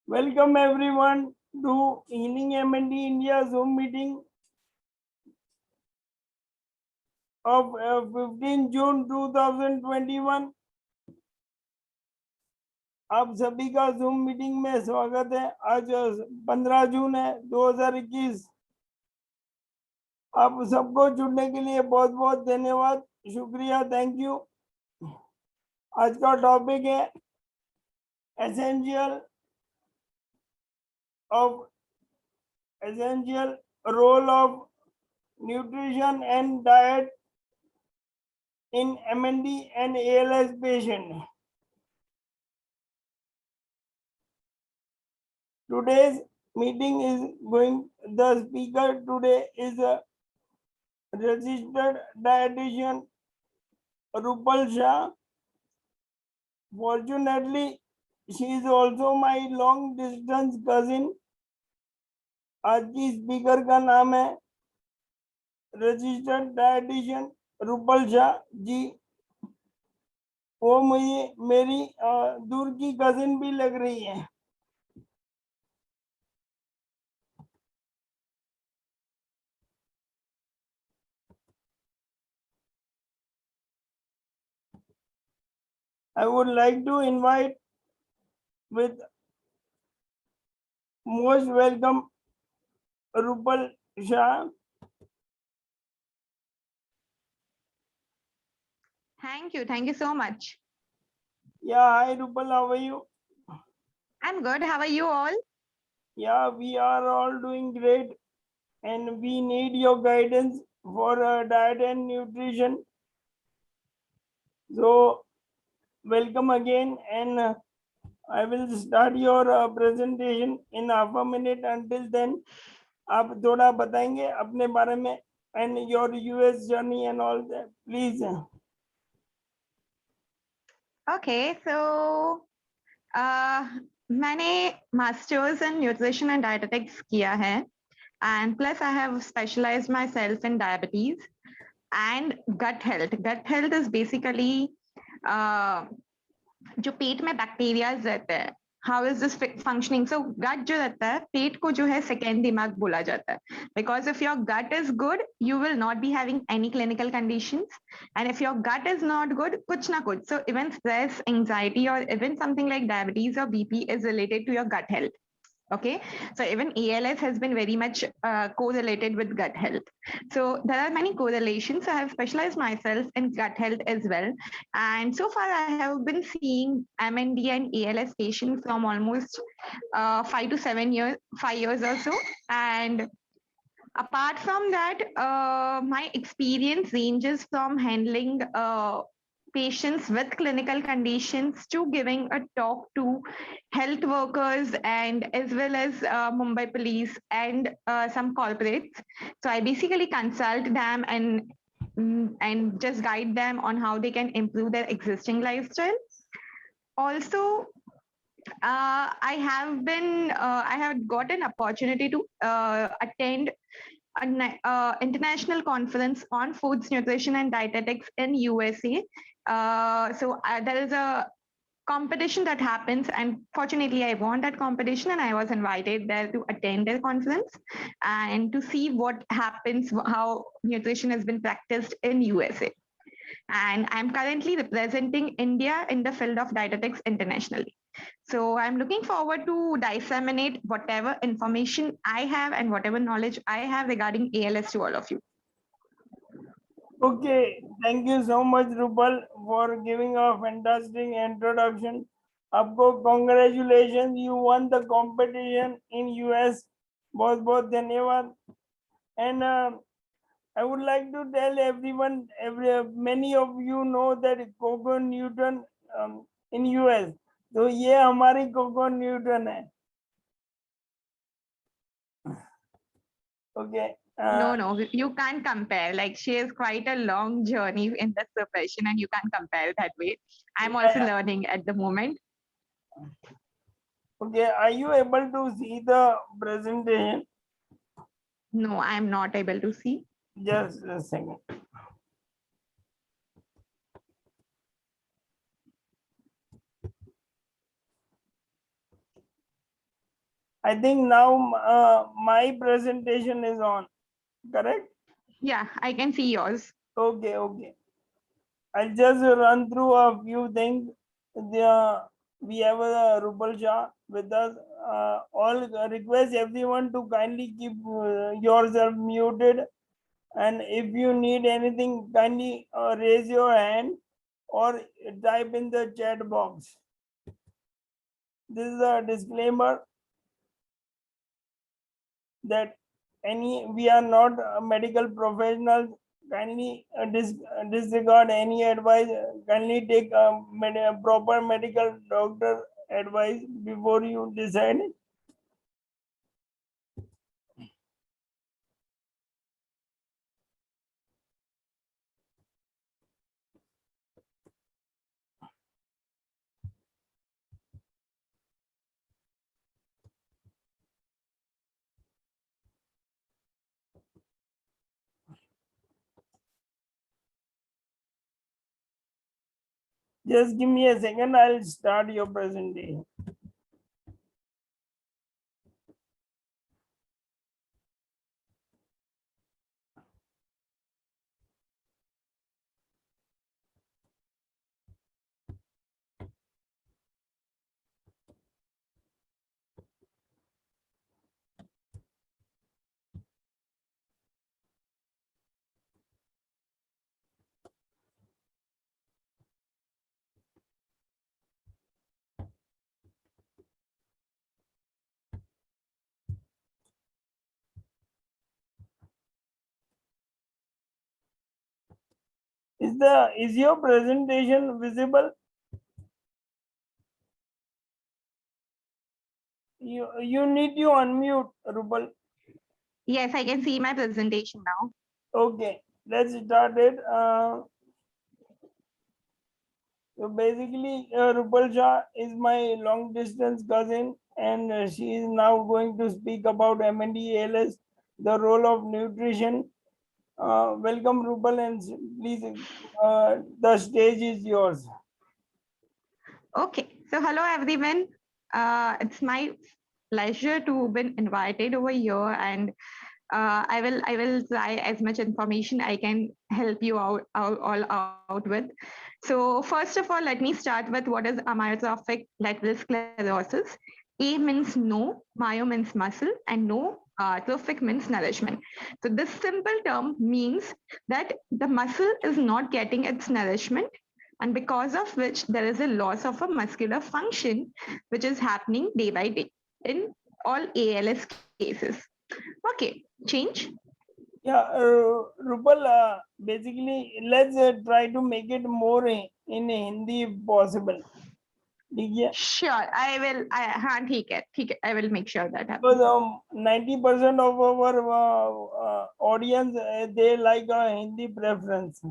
Welcome everyone to Healing MND India Zoom meeting of 15 June 2021। आप सभी का zoom meeting में स्वागत है। आज 15 जून है 2021। आप सबको जुड़ने के लिए बहुत बहुत धन्यवाद, शुक्रिया, थैंक यू। आज का टॉपिक है essential role of nutrition and diet in MND and ALS patient. Today's meeting is the speaker today is a registered dietitian Rupal Shah. Fortunately, she is also my long distance cousin. आज की speaker का नाम है registered dietitian Rupal Shah ji. वो मुझे मेरी दूर की कजिन भी लग रही है। I would like to invite with most welcome Rupal Shah. Thank you so much. Yeah, hi Rupal, how are you? I'm good. How are you all? Yeah, we are all doing great, and we need your guidance for diet and nutrition. So, welcome again, and I will start your presentation in half a minute. Until then, आप थोड़ा बताएंगे अपने बारे में and your US journey and all that, please. Okay, so मैंने masters in nutrition and dietetics किया है, and plus I have specialized myself in diabetes and gut health. Gut health is basically जो पेट में bacterias रहते हैं, how is this functioning. So gut जो रहता है, पेट को जो है सेकेंड दिमाग बोला जाता है, because if your gut is good you will not be having any clinical conditions, and if your gut is not good, कुछ ना कुछ, सो इवन स्ट्रेस, एंजाइटी और इवन समथिंग लाइक डायबिटीज और BP is related to your gut health. Okay, so even ALS has been very much correlated with gut health. So there are many correlations. I have specialized myself in gut health as well, and so far I have been seeing MND and ALS patients from almost 5 to 7 years, 5 years or so. And apart from that, my experience ranges from handling patients with clinical conditions to giving a talk to health workers and as well as Mumbai police and some corporates. So I basically consult them and just guide them on how they can improve their existing lifestyle. Also, I have got an opportunity to attend an international conference on foods, nutrition, and dietetics in USA. There is a competition that happens, and fortunately I won that competition, and I was invited there to attend their conference and to see what happens, how nutrition has been practiced in USA. And I'm currently representing India in the field of dietetics internationally. So I'm looking forward to disseminate whatever information I have and whatever knowledge I have regarding ALS to all of you. Okay, thank you so much Rupal for giving a fantastic introduction. आपको congratulations, you won the competition in US. बहुत बहुत धन्यवाद. And I would like to tell everyone, many of you know that Coco Newton in US. तो ये हमारी Coco Newton है. Okay. No, you can't compare. Like, she has quite a long journey in this profession, and you can't compare that way. I'm also learning at the moment. Okay, are you able to see the presentation? No, I'm not able to see. Just a second. I think now my presentation is on, correct? Yeah, I can see yours. Okay, okay. I'll just run through a few things. We have a Rupal Shah with us. All request everyone to kindly keep yourself muted. And if you need anything, kindly raise your hand or type in the chat box. This is a disclaimer that we are not medical professionals. Kindly disregard any advice. Kindly take proper medical doctor advice before you decide. Just give me a second. I'll start your presentation. Is your presentation visible? You need to unmute, Rupal. Yes, I can see my presentation now. Okay, let's start it. So basically, Rupal Shah is my long distance cousin, and she is now going to speak about MND-ALS, the role of nutrition. Welcome, Rupal, and please, the stage is yours. Okay, so hello everyone. It's my pleasure to be invited over here, and I will try as much information I can help you all out with. So first of all, let me start with what is amyotrophic lateral sclerosis. A means no, myo means muscle, and no trophic means nourishment. So this simple term means that the muscle is not getting its nourishment, and because of which there is a loss of a muscular function, which is happening day by day in all ALS cases. Okay, change. Yeah, Rupal, basically, let's try to make it more in Hindi if possible. Sure, I will. हाँ ठीक है. I will make sure that happens. Because 90% of our audience, they like a Hindi preference.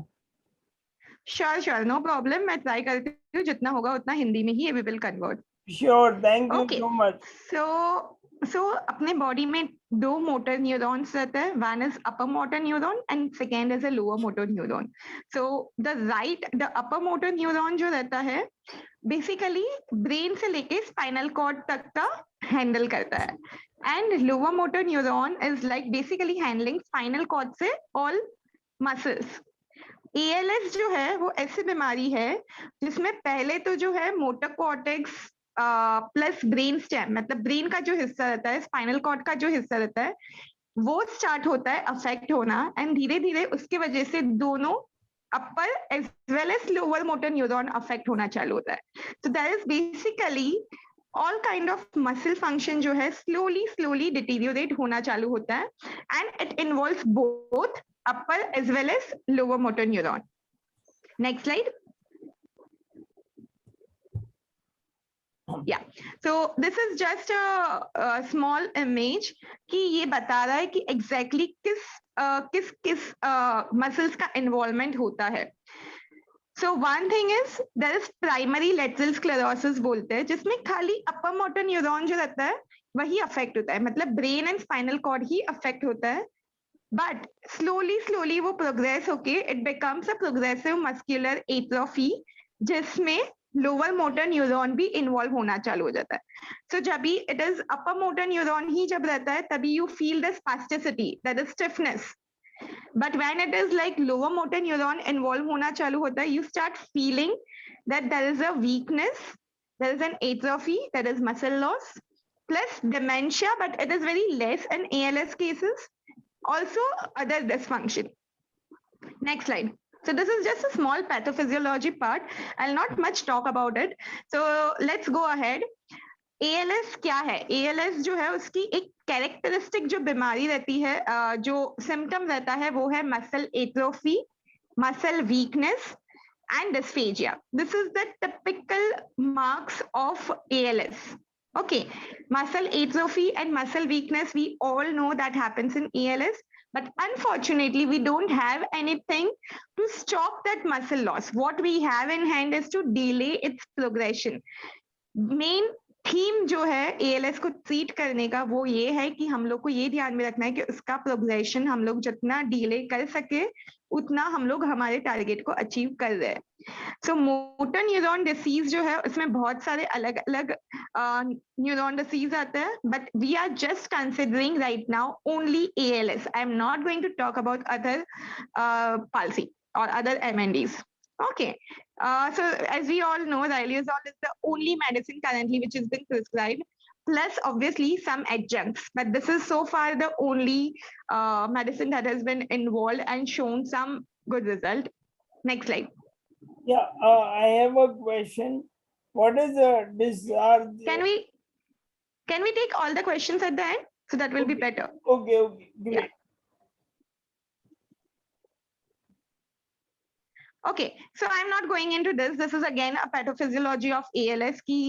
Sure, no problem. मैं try करती हूँ जितना होगा उतना हिंदी में ही we will convert. Sure, thank you Okay. so much. So अपने body में दो motor neurons रहते हैं. One is upper motor neuron and second is a lower motor neuron. So the upper motor neuron जो रहता है बेसिकली ब्रेन से लेके स्पाइनल कॉर्ड तक का हैंडल करता है and lower motor neuron is like basically handling spinal cord से ऑल मसल्स. ALS जो है वो ऐसी बीमारी है जिसमें पहले तो जो है motor cortex plus brain stem मतलब ब्रेन का जो हिस्सा रहता है स्पाइनल कॉर्ड का जो हिस्सा रहता है वो स्टार्ट होता है अफेक्ट होना एंड धीरे धीरे उसकी वजह से दोनों upper as well as lower motor neuron affect होना चालू होता है. So that is basically all kind of muscle function जो है स्लोली डिटीरियोरेट होना चालू होता है and it involves both upper as well as lower motor neuron. Next slide. Yeah, so this is just a small image कि ये बता रहा है कि exactly किस muscles का involvement होता है. So one thing is there is primary lateral sclerosis बोलते हैं जिसमें खाली upper motor neuron जो रहता है वही affect होता है मतलब brain and spinal cord he affect होता है. But slowly वो progress होके it becomes a progressive muscular atrophy जिसमें लोअर मोटर न्यूरॉन भी इन्वॉल्व होना चालू हो जाता है. सो जब भी it is upper motor neuron ही जब रहता है तभी you feel the spasticity, that is stiffness. But when it is like lower motor neuron involved hona chalu hota hai, you start feeling that there is a weakness, there is an atrophy, there is muscle loss, plus dementia, but it is very less in ALS cases. Also other dysfunction. Next slide. So this is just a small pathophysiology part. I'll not much talk about it. So let's go ahead. ALS क्या है? ALS जो है उसकी एक characteristic जो बीमारी रहती है, जो सिम्टम रहता है वो है muscle atrophy, muscle weakness and dysphagia. This is the typical marks of ALS. Okay, muscle atrophy and muscle weakness, we all know that happens in ALS, but unfortunately we don't have anything to stop that muscle loss. What we have in hand is to delay its progression. Main theme जो है ALS को treat करने का वो ये है कि हम लोग को ये ध्यान में रखना है कि उसका प्रोग्रेशन हम लोग जितना डिले कर सके उतना हम लोग हमारे टारगेट को अचीव कर रहे हैं. सो मोटर न्यूरॉन डिसीज जो है उसमें बहुत सारे अलग अलग न्यूरॉन डिसीज आते हैं, but we are just considering right now only ALS. I am not going to talk about other palsy or other MNDs. Okay, so as we all know, Riluzole is the only medicine currently which has been prescribed, plus obviously some adjuncts, but this is so far the only medicine that has been involved and shown some good result. Next slide. Yeah, I have a question. What is the discharge? Can we take all the questions at the end? So that will be better. Okay, great. Yeah. Okay, so I'm not going into this. This is again a pathophysiology of ALS की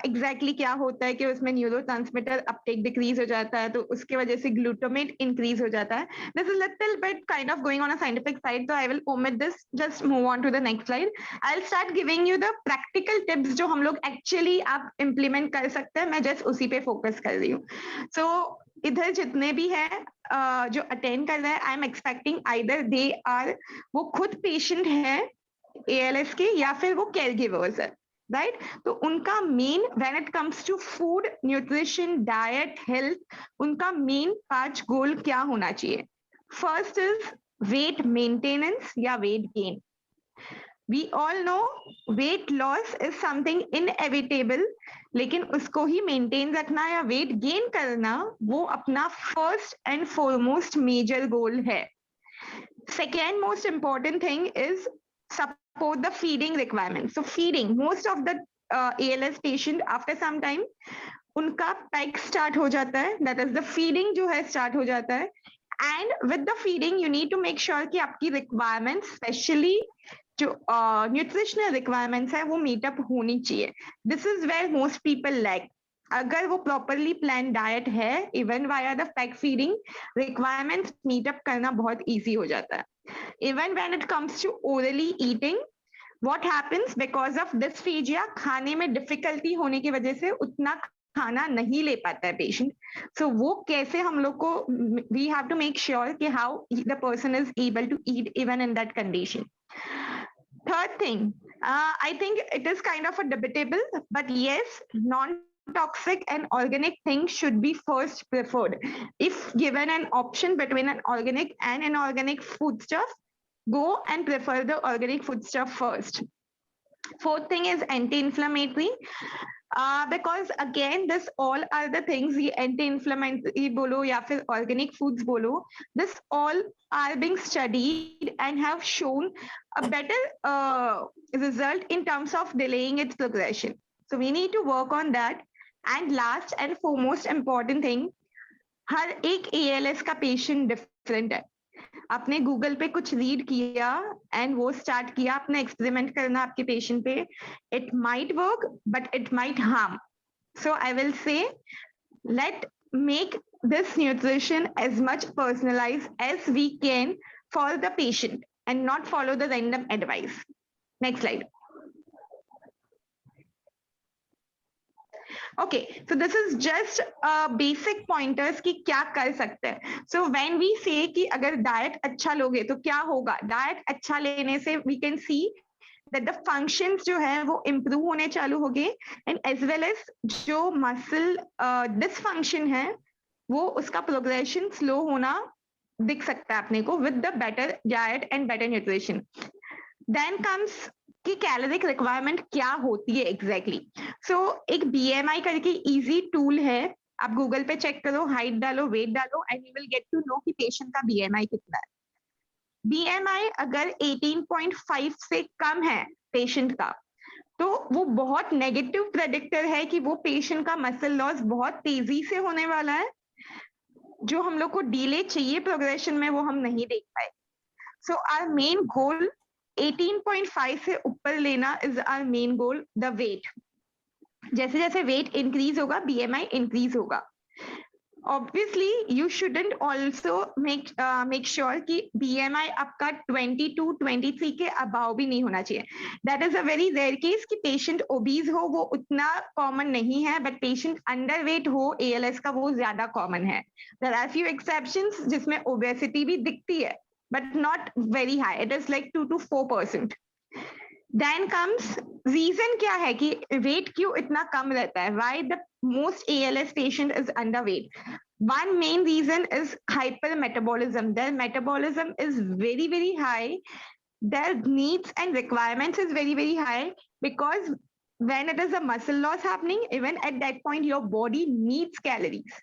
exactly क्या होता है कि उसमें neurotransmitter Uptake decrease हो जाता है तो उसके वजह से ग्लूटामेट इंक्रीज हो जाता है. This is little bit kind of going on a scientific side, so I will omit this. Just move on to the next slide. I'll start giving you the practical tips जो हम लोग actually आप implement कर सकते हैं. मैं just उसी पे focus कर रही हूँ. So इधर जितने भी हैं जो अटेंड कर रहे हैं, I am expecting either they are वो खुद पेशेंट है ALS के या फिर वो केयर गिवर्स है, राइट? तो उनका main when it comes to food, nutrition, diet, health, उनका मेन 5 गोल क्या होना चाहिए? फर्स्ट इज वेट मेंटेनेंस या weight gain. We all know weight loss is something inevitable, लेकिन उसको ही मेंटेन रखना या वेट गेन करना वो अपना first and foremost major goal है. Second most important thing is support the feeding requirements. So feeding, most of the ALS patient after some time उनका pack start हो जाता है, that is the feeding जो है स्टार्ट हो जाता है. And with the feeding you need to make sure कि आपकी requirements, especially जो न्यूट्रिशनल रिक्वायरमेंट्स है वो मीटअप होनी चाहिए. This is where most people lack. अगर वो प्रॉपरली प्लान डाइट है, even via the PEG feeding, requirements meet up करना बहुत इजी हो जाता है. Even when it comes to orally eating, what happens because of dysphagia, खाने में डिफिकल्टी होने की वजह से उतना खाना नहीं ले पाता है पेशेंट. सो वो कैसे हम लोग को we have to make sure कि how the person is able to eat even in that condition. Third thing, I think it is kind of a debatable, but yes, non-toxic and organic things should be first preferred. If given an option between an organic and inorganic foodstuff, go and prefer the organic foodstuff first. Fourth thing is anti-inflammatory. Because again, this all are the things, the anti-inflammatory bolo ya fir organic foods bolo, this all are being studied and have shown a better result in terms of delaying its progression. So we need to work on that. And last and foremost important thing, हर एक ALS का patient different है. आपने Google पे कुछ read किया and वो start किया अपना एक्सपेरिमेंट करना आपके पेशेंट पे, it might work but it might harm. So I will say let make this nutrition as much personalized as we can for the patient and not follow the random advice. Next slide. Okay, so this is just basic pointers कि क्या कर सकते हैं. So when we say कि अगर diet अच्छा लोगे तो क्या होगा, diet अच्छा लेने से we can see that the functions जो है वो improve होने चालू हो गए, and as well as जो muscle dysfunction है वो उसका progression slow होना दिख सकता है अपने को with the better diet and better nutrition. Then comes कि कैलोरिक रिक्वायरमेंट क्या होती है एग्जैक्टली. सो एक BMI करके इजी टूल है, आप गूगल पे चेक करो, हाइट डालो, वेट डालो, and you will get to know कि पेशेंट का BMI कितना है. BMI अगर 18.5 से कम है पेशेंट का, तो वो बहुत नेगेटिव प्रेडिक्टर है कि वो पेशेंट का मसल लॉस बहुत तेजी से होने वाला है. जो हम लोग को डिले चाहिए प्रोग्रेशन में वो हम नहीं देख पाए. सो आवर मेन गोल 18.5 से ऊपर लेना is our main goal. The weight, जैसे जैसे वेट इंक्रीज होगा BMI इंक्रीज होगा. Obviously you shouldn't also make sure कि BMI आपका 22-23 के अबाव भी नहीं होना चाहिए. That is a very rare case कि पेशेंट ओबीज हो, वो उतना कॉमन नहीं है, बट पेशेंट अंडर वेट हो ALS का वो ज्यादा कॉमन है. देयर आर फ्यू एक्सेप्शंस जिसमें ओबेसिटी भी दिखती है, but not very high. It is like 2 to 4%. Then comes reason क्या है कि weight क्यों इतना कम रहता है? Why the most ALS patient is underweight? One main reason is hypermetabolism. Their metabolism is very, very high. Their needs and requirements is very, very high, because when it is a muscle loss happening, even at that point, your body needs calories.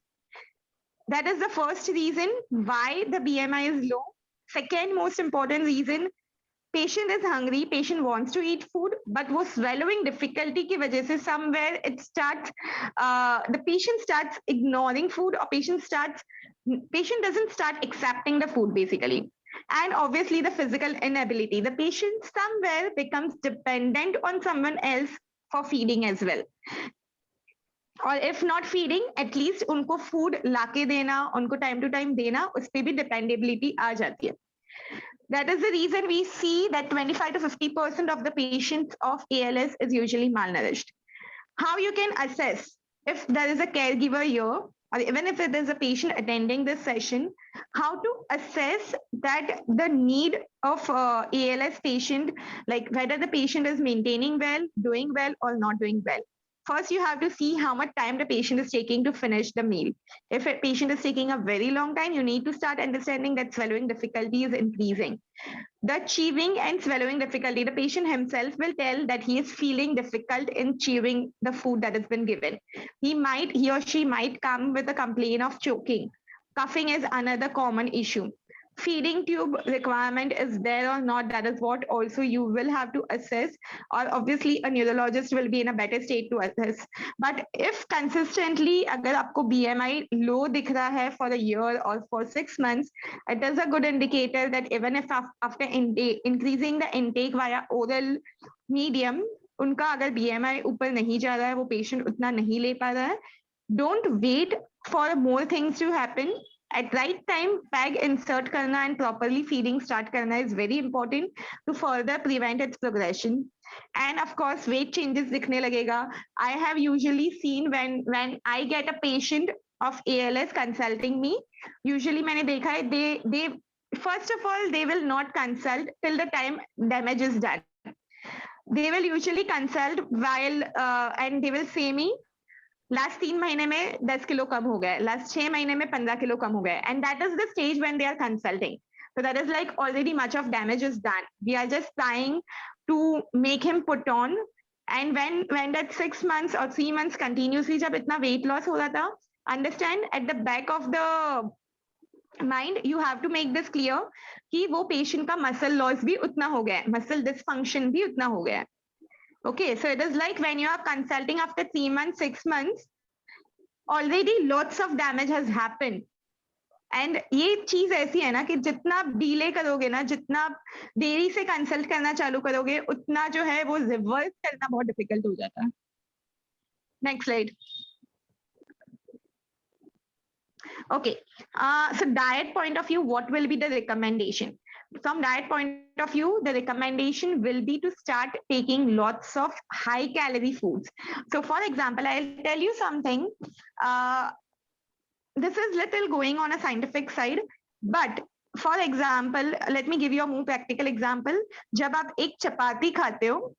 That is the first reason why the BMI is low. Second most important reason, patient is hungry, patient wants to eat food, but वो swallowing difficulty की वजह से somewhere it starts, the patient starts ignoring food, or patient doesn't start accepting the food basically. And obviously the physical inability, the patient somewhere becomes dependent on someone else for feeding as well. और if not feeding, at least उनको food लाके देना, उनको time to time देना, उस पर भी dependability आ जाती है. That is the reason we see that 25 to 50% of the patients of ALS is usually malnourished. How you can assess if there is a caregiver here, or even if there is a patient attending this session, how to assess that the need of ALS patient, like whether the patient is maintaining well, doing well, or not doing well. First, you have to see how much time the patient is taking to finish the meal. If a patient is taking a very long time, you need to start understanding that swallowing difficulty is increasing. The chewing and swallowing difficulty, the patient himself will tell that he is feeling difficult in chewing the food that has been given. He or she might come with a complaint of choking. Coughing is another common issue. Feeding tube requirement is there or not, that is what also you will have to assess, or obviously a neurologist will be in a better state to assess. But if consistently agar aapko BMI low dikh raha hai for a year or for 6 months, it is a good indicator that even if after increasing the intake via oral medium, unka agar BMI upar nahi ja raha hai, wo patient utna nahi le pa raha hai, don't wait for more things to happen. At right time, PEG insert karna and properly feeding start karna is very important to further prevent its progression. And of course, weight changes dikhne lagega. I have usually seen when I get a patient of ALS consulting me, usually maine dekha hai, they first of all, they will not consult till the time damage is done. They will usually consult while and they will say me, last 3 महीने में 10 kilo कम हो गए, last 6 महीने में 15 kilo कम हो गए, and that is the stage when they are consulting. So that is like already much of damage is done. We are just trying to make him put on. And when that 6 months or 3 months continuously जब इतना weight loss हो रहा था, understand at the back of the mind you have to make this clear कि वो patient का muscle loss भी उतना हो गया है, muscle dysfunction भी उतना हो गया है. Okay, so it is like when you are consulting after 3 months, 6 months, already lots of damage has happened. And ये चीज ऐसी है ना कि जितना आप डिले करोगे ना, जितना आप देरी से कंसल्ट करना चालू करोगे, उतना जो है वो रिवर्स करना बहुत डिफिकल्ट हो जाता है. Next slide. Okay, so diet point of view, what will be the recommendation? From diet point of view, the recommendation will be to start taking lots of high calorie foods. So for example, I'll tell you something. This is little going on a scientific side, but for example let me give you a more practical example, जब आप एक चपाती खाते हो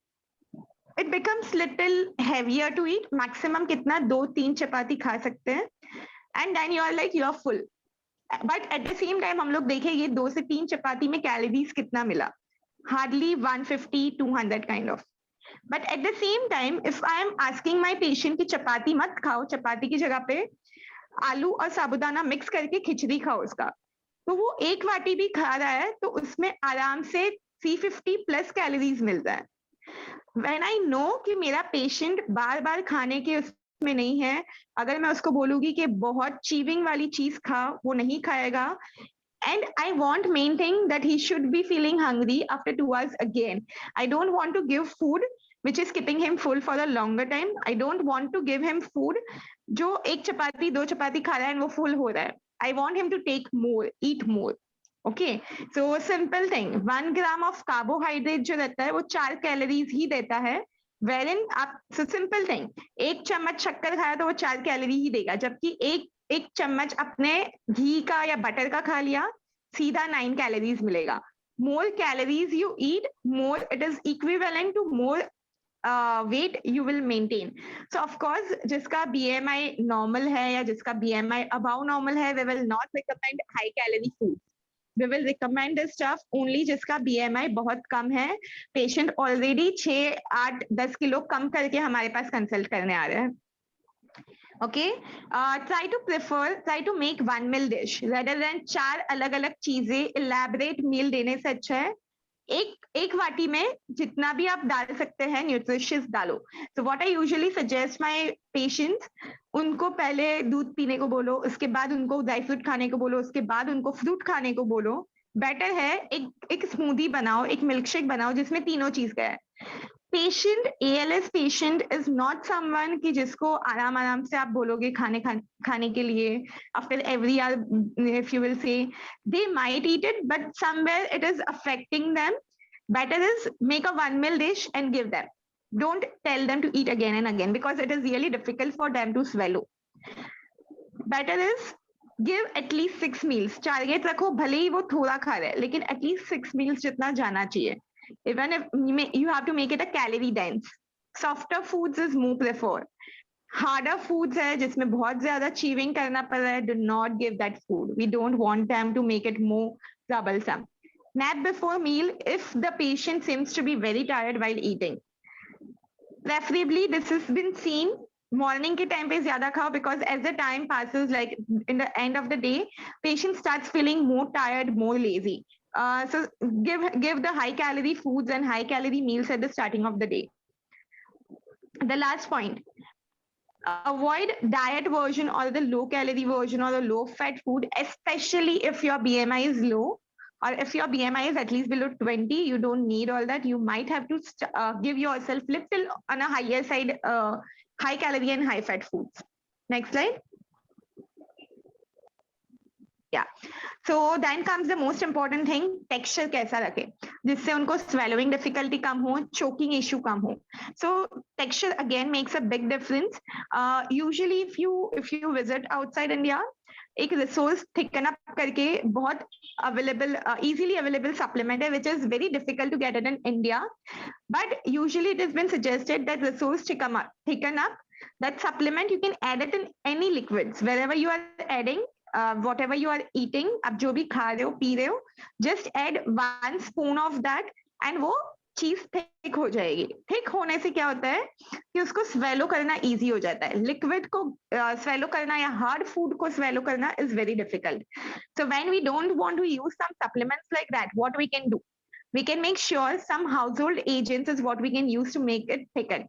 it becomes little heavier to eat, maximum कितना 2-3 चपाती खा सकते हैं and then you are like you are full, but at the same time हम लोग देखेंगे 2 से 3 चपाती में कैलोरीज कितना मिला, hardly 150-200 kind of. But at the same time if I am asking my patient की चपाती मत खाओ, चपाती की जगह पे आलू और साबुदाना मिक्स करके खिचड़ी खाओ उसका, तो वो एक वाटी भी खा रहा है तो उसमें आराम से 350 प्लस कैलोरीज मिलता है। व्हेन आई नो कि मेरा पेशेंट बार बार खाने के उसमें नहीं है, अगर मैं उसको बोलूंगी कि बहुत चीविंग वाली चीज खा, वो नहीं खाएगा, and I want main thing that he should be feeling hungry after 2 hours again. I don't want to give food which is keeping him full for a longer time. I don't want to give him food जो एक चपाती 2 चपाती खा रहा है and वो full हो रहा है. I want him to take more, eat more. Okay, so simple thing, 1 gram of carbohydrate जो रहता है वो 4 कैलोरीज ही देता है, wherein आप so simple thing, एक चम्मच शक्कर खाया तो वो 4 कैलोरी ही देगा, जबकि एक चम्मच अपने घी का या बटर का खा लिया सीधा 9 कैलोरीज मिलेगा। More calories you eat, more it is equivalent to more weight you will maintain. So of course जिसका बीएमआई नॉर्मल है या जिसका बीएमआई अबाउ नॉर्मल है, we will not recommend high calorie food, we will recommend this stuff only जिसका BMI बहुत कम है, patient already 6-8-10 kilo कम करके हमारे पास कंसल्ट करने आ रहे हैं। Okay, try to make one meal dish rather than 4 अलग अलग चीजें elaborate meal देने से अच्छा है एक वाटी में जितना भी आप डाल सकते हैं न्यूट्रिशियस डालो। So what I usually suggest my patients, उनको पहले दूध पीने को बोलो, उसके बाद उनको ड्राई फ्रूट खाने को बोलो, उसके बाद उनको फ्रूट खाने को बोलो। बेटर है एक स्मूदी बनाओ, एक मिल्क शेक बनाओ जिसमें तीनों चीज का है। Patient, ALS patient is not someone कि जिसको आराम आराम से आप बोलोगे खाने के लिए after every hour if you will say they might eat it, but somewhere it is affecting them. Better is make a one meal dish and give them, don't tell them to eat again and again because it is really difficult for them to swallow. Better is give at least 6 meals, target रखो, भले ही वो थोड़ा खा रहा है लेकिन at least 6 meals जितना जाना चाहिए। Even if you have to make it a calorie dense, softer foods is more preferred. Harder foods है जिसमें बहुत ज्यादा chewing करना पड़ रहा है, do not give that food. We don't want them to make it more troublesome. Nap before meal if the patient seems to be very tired while eating. Preferably this has been seen morning के time पे ज्यादा खाओ because as the time passes, like in the end of the day, patient starts feeling more tired, more lazy. So give the high calorie foods and high calorie meals at the starting of the day. The last point, avoid diet version or the low calorie version or the low fat food, especially if your BMI is low or if your BMI is at least below 20. You don't need all that. You might have to give yourself little on a higher side high calorie and high fat foods. Next slide. Yeah, so then comes the most important thing, texture कैसा रखे जिससे उनको swallowing difficulty कम हो, choking issue कम हो. So texture again makes a big difference. Usually if you visit outside India, एक resource thicken up करके बहुत available easily available supplement है which is very difficult to get it in India, but usually it has been suggested that resource thicken up, that supplement you can add it in any liquids wherever you are adding. Whatever you are eating, आप जो भी खा रहे हो P रहे हो, just add 1 spoon of that and वो चीज थिक हो जाएगी। थिक होने से क्या होता है कि उसको स्वेलो करना इजी हो जाता है। लिक्विड को स्वेलो करना या हार्ड फूड को स्वेलो करना is very difficult. So when we don't want to use some supplements like that, what we can do, we can make sure some household agents is what we can use to make it thicken.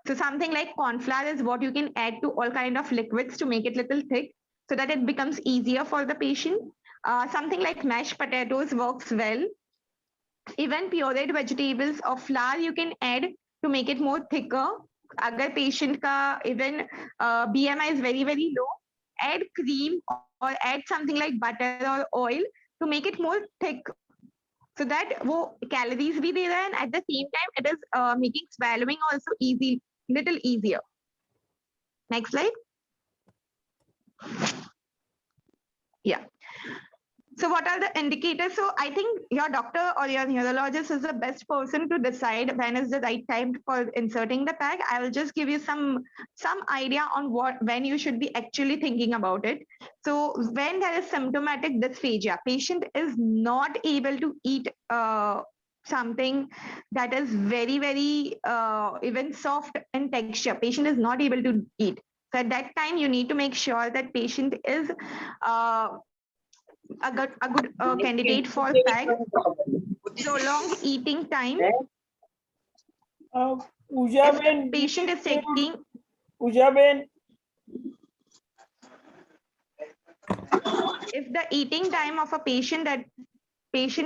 So something like corn flour is what you can add to all kind of liquids to make it little thick, so that it becomes easier for the patient. Something like mashed potatoes works well. Even pureed vegetables or flour you can add to make it more thicker. Agar patient ka even BMI is very very low, add cream or add something like butter or oil to make it more thick, so that वो calories भी दे रहा है and at the same time it is making swallowing also little easier. Next slide. Yeah. So what are the indicators? So I think your doctor or your neurologist is the best person to decide when is the right time for inserting the PEG. I will just give you some idea on when you should be actually thinking about it. So when there is symptomatic dysphagia, patient is not able to eat something that is very even soft in texture. Patient is not able to eat. So at that time, you need to make sure that patient is a good candidate for PEG. Prolonged eating time. Pooja If Ben, patient is taking, Pooja Ben, if the eating time of a patient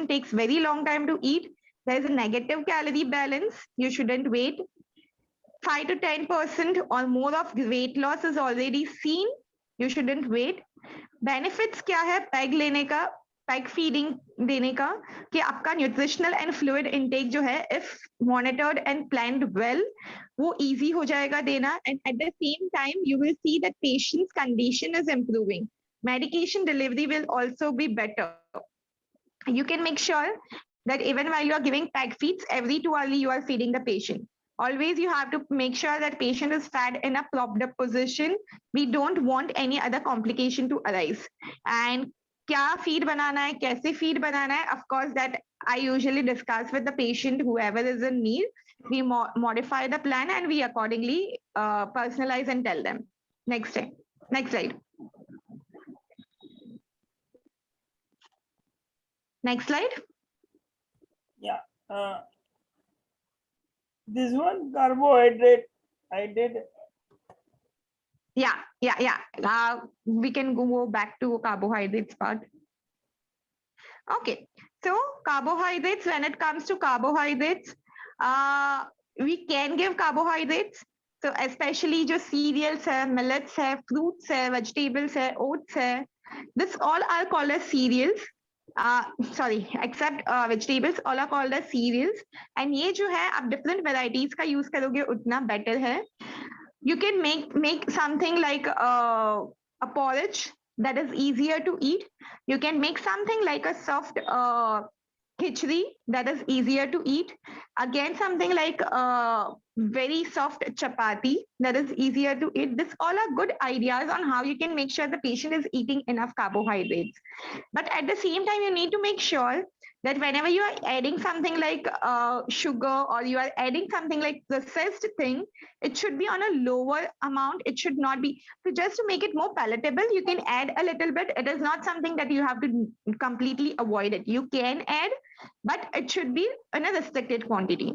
takes very long time to eat, there is a negative calorie balance. You shouldn't wait. 5 to 10% or more of weight loss is already seen. You shouldn't wait. Benefits क्या है PEG लेने का, PEG feeding देने का, कि आपका nutritional and fluid intake जो है, if monitored and planned well, वो easy हो जाएगा देना, and at the same time you will see that patient's condition is improving. Medication delivery will also be better. You can make sure that even while you are giving PEG feeds, every 2 hours you are feeding the patient. Always you have to make sure that patient is fed in a propped up position. We don't want any other complication to arise. And क्या feed बनाना है, कैसे feed बनाना है, of course that I usually discuss with the patient, whoever is in need. We modify the plan and we accordingly personalize and tell them. Next slide. Next slide. Yeah. This one carbohydrate, I did. Yeah. We can go back to carbohydrates part. Okay. So carbohydrates, when it comes to carbohydrates, we can give carbohydrates. So especially जो cereals है, millets है, fruits है, vegetables है, oats है. This all are called as cereals. Except vegetables, all are called as cereals. And ये जो है आप different varieties का use करोगे उतना better है. You can make something like a porridge that is easier to eat. You can make something like a soft khichdi that is easier to eat. Again, something like very soft chapati that is easier to eat. This all are good ideas on how you can make sure the patient is eating enough carbohydrates. But at the same time, you need to make sure that whenever you are adding something like sugar or you are adding something like processed thing, it should be on a lower amount. It should not be. So just to make it more palatable, you can add a little bit. It is not something that you have to completely avoid it. You can add, but it should be in a restricted quantity.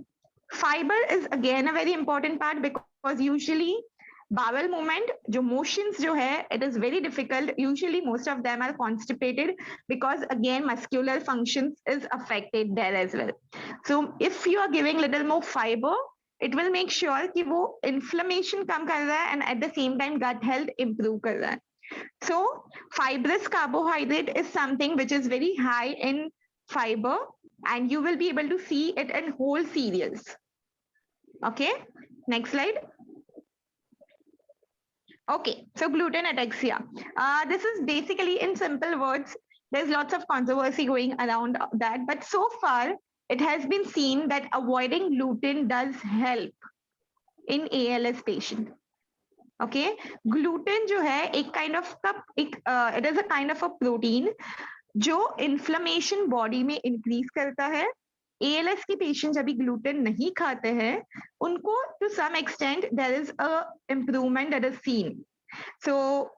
Fiber is again a very important part because usually bowel movement, जो motions जो है, it is very difficult. Usually most of them are constipated because again muscular functions is affected there as well. So if you are giving little more fiber, it will make sure कि वो inflammation कम कर रहा है and at the same time gut health improve कर रहा है. So fibrous carbohydrate is something which is very high in fiber and you will be able to see it in whole cereals. Okay, next slide. Okay, so gluten ataxia. This is basically in simple words. There's lots of controversy going around that, but so far it has been seen that avoiding gluten does help in ALS patient. Okay, gluten जो है एक kind of it is a kind of a protein जो inflammation body में increase करता है. ALS के patient जब भी gluten नहीं खाते हैं, उनको to some extent there is a improvement that is seen. So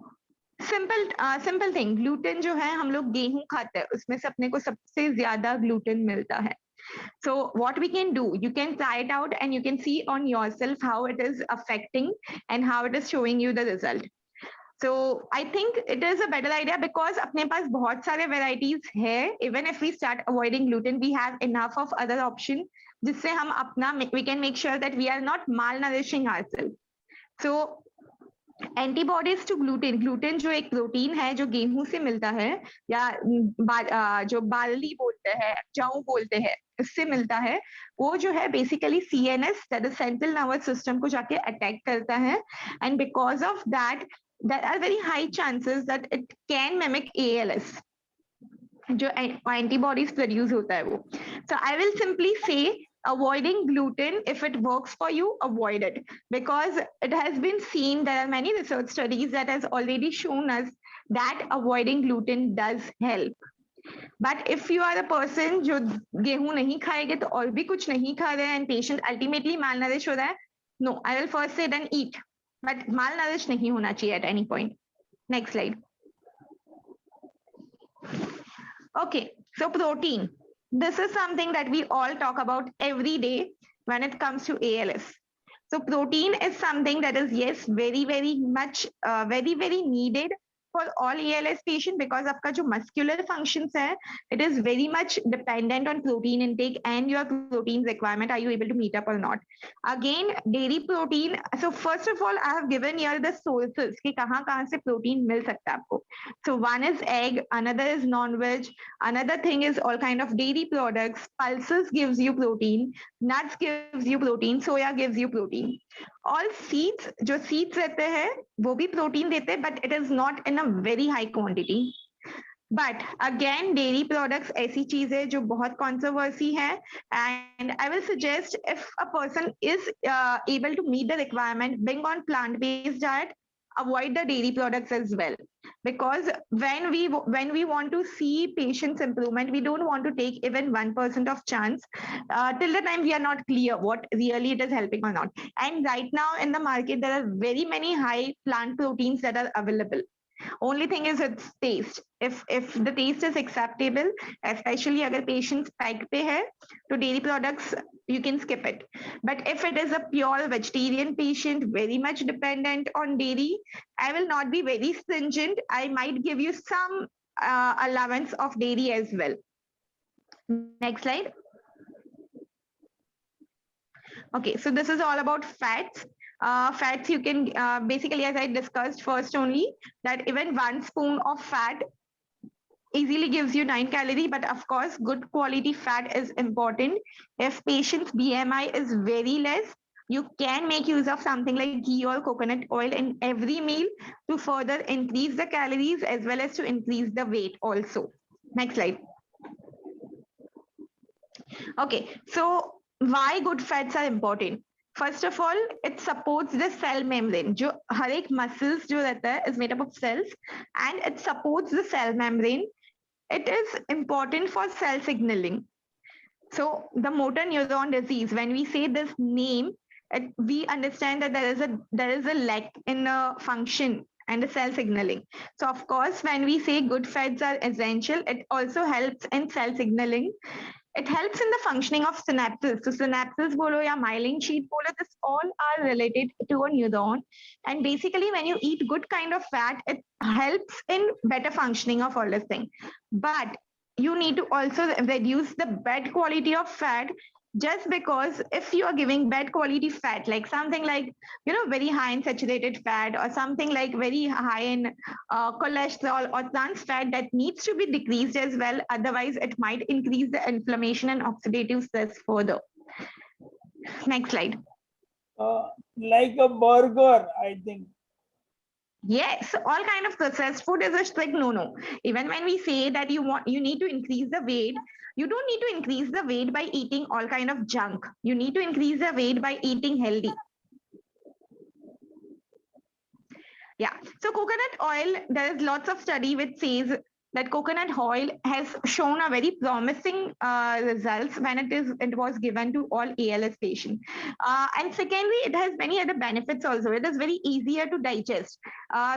simple thing, gluten जो है हम लोग गेहूं खाते हैं, उसमें से अपने को सबसे ज्यादा gluten मिलता है. So what we can do, you can try it out and you can see on yourself how it is affecting and how it is showing you the result. So I think it is a better idea because अपने पास बहुत सारे varieties है. Even if we start avoiding gluten, we have enough of other option जिससे हम अपना we can make sure that we are not malnourishing ourselves. So antibodies to gluten, gluten जो एक protein है जो गेहूं से मिलता है या जो बार्ली बोलते हैं, जौ बोलते हैं, उससे मिलता है, वो जो है basically CNS that is central nervous system को जाके अटैक करता है and because of that there are very high chances that it can mimic ALS. जो antibodies produce होता है वो. So I will simply say avoiding gluten, if it works for you, avoid it, because it has been seen, there are many research studies that has already shown us that avoiding gluten does help. But if you are a person जो गेहूं नहीं खाएंगे तो और भी कुछ नहीं खा रहे हैं and patient ultimately malnourished हो रहा है, no, I will first say then eat, but malnourished नहीं होना चाहिए at any point. Next slide. Okay, so protein. This is something that we all talk about every day when it comes to ALS. So protein is something that is, yes, very, very much, very, very needed for all ALS patient, because आपका जो muscular functions है, it is very much dependent on protein intake and your protein requirement. Are you able to meet up or not? Again, dairy protein. So first of all, I have given here the sources कि कहाँ से protein मिल सकता है आपको. So one is egg, another is non-veg, another thing is all kind of dairy products. Pulses gives you protein, nuts gives you protein, soya gives you protein. All seeds, जो seeds रहते हैं वो भी protein देते हैं, but it is not in a very high quantity. But again, dairy products ऐसी चीज है जो बहुत controversy है, and I will suggest if a person is able to meet the requirement, being on plant-based diet, avoid the dairy products as well, because when we want to see patients improvement, we don't want to take even 1% of chance till the time we are not clear what really it is helping or not. And right now in the market there are very many high plant proteins that are available. Only thing is its taste. If the taste is acceptable, especially अगर patients pack पे है, तो dairy products you can skip it. But if it is a pure vegetarian patient, very much dependent on dairy, I will not be very stringent. I might give you some allowance of dairy as well. Next slide. Okay, so this is all about fats. Fats you can basically, as I discussed first only, that even 1 spoon of fat easily gives you 9 calories, but of course good quality fat is important. If patient's BMI is very less, you can make use of something like ghee or coconut oil in every meal to further increase the calories as well as to increase the weight also. Next slide. Okay, so why good fats are important? First of all, it supports the cell membrane. जो हर एक muscles जो रहता है is made up of cells, and it supports the cell membrane. It is important for cell signaling. So the motor neuron disease, when we say this name, we understand that there is a lack in a function and the cell signaling. So of course, when we say good fats are essential, it also helps in cell signaling. It helps in the functioning of synapses. So synapses bolo ya myelin sheath bolo, this all are related to a neuron. And basically when you eat good kind of fat, it helps in better functioning of all this thing. But you need to also reduce the bad quality of fat, just because if you are giving bad quality fat, like something like, very high in saturated fat, or something like very high in cholesterol or trans fat, that needs to be decreased as well. Otherwise, it might increase the inflammation and oxidative stress further. Next slide. Like a burger, I think. Yes, all kind of processed food is a strict no-no. Even when we say that you need to increase the weight, you don't need to increase the weight by eating all kind of junk. You need to increase the weight by eating healthy. Yeah. So coconut oil, there is lots of study which says that coconut oil has shown a very promising results when it was given to all ALS patients. And secondly, it has many other benefits also. It is very easier to digest.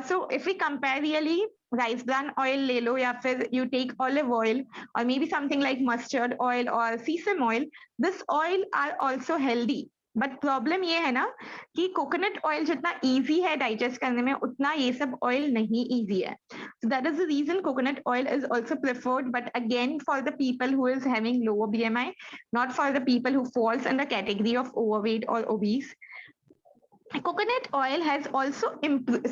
So if we compare really rice bran oil ले लो, या फिर you take olive oil, or maybe something like mustard oil or sesame oil, this oil are also healthy. But problem ये है ना कि coconut oil जितना easy है digest करने में, उतना ये सब ऑयल नहीं इजी है. So that is the reason coconut oil is also preferred, but again for the people who is having lower BMI, not for the people who falls in the category of overweight or obese. Coconut oil has also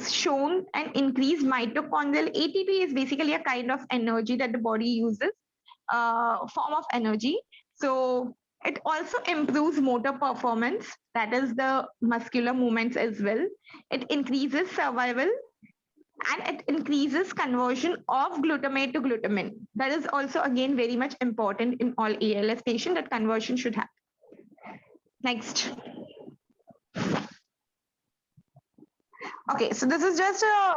shown an increased mitochondrial. ATP is basically a kind of energy that the body uses, form of energy. So it also improves motor performance, that is the muscular movements as well. It increases survival. and it increases conversion of glutamate to glutamine. That is also again very much important in all ALS patients, that conversion should happen. Next. Okay, so this is just a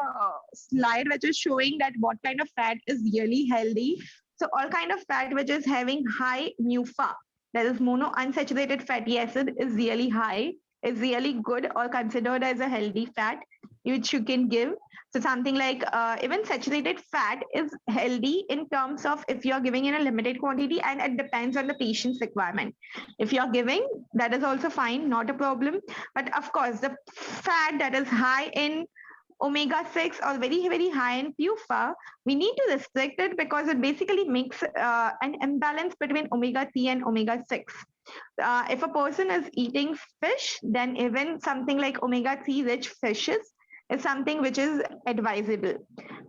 slide which is showing that what kind of fat is really healthy. So all kind of fat which is having high MUFA, that is monounsaturated fatty acid, is really high, is really good or considered as a healthy fat which you can give. So something like even saturated fat is healthy in terms of if you're giving in a limited quantity, and it depends on the patient's requirement. If you're giving, that is also fine, not a problem. But of course, the fat that is high in omega-6 or very high in PUFA, we need to restrict it because it basically makes an imbalance between omega-3 and omega-6. If a person is eating fish, then even something like omega-3 rich fishes is something which is advisable.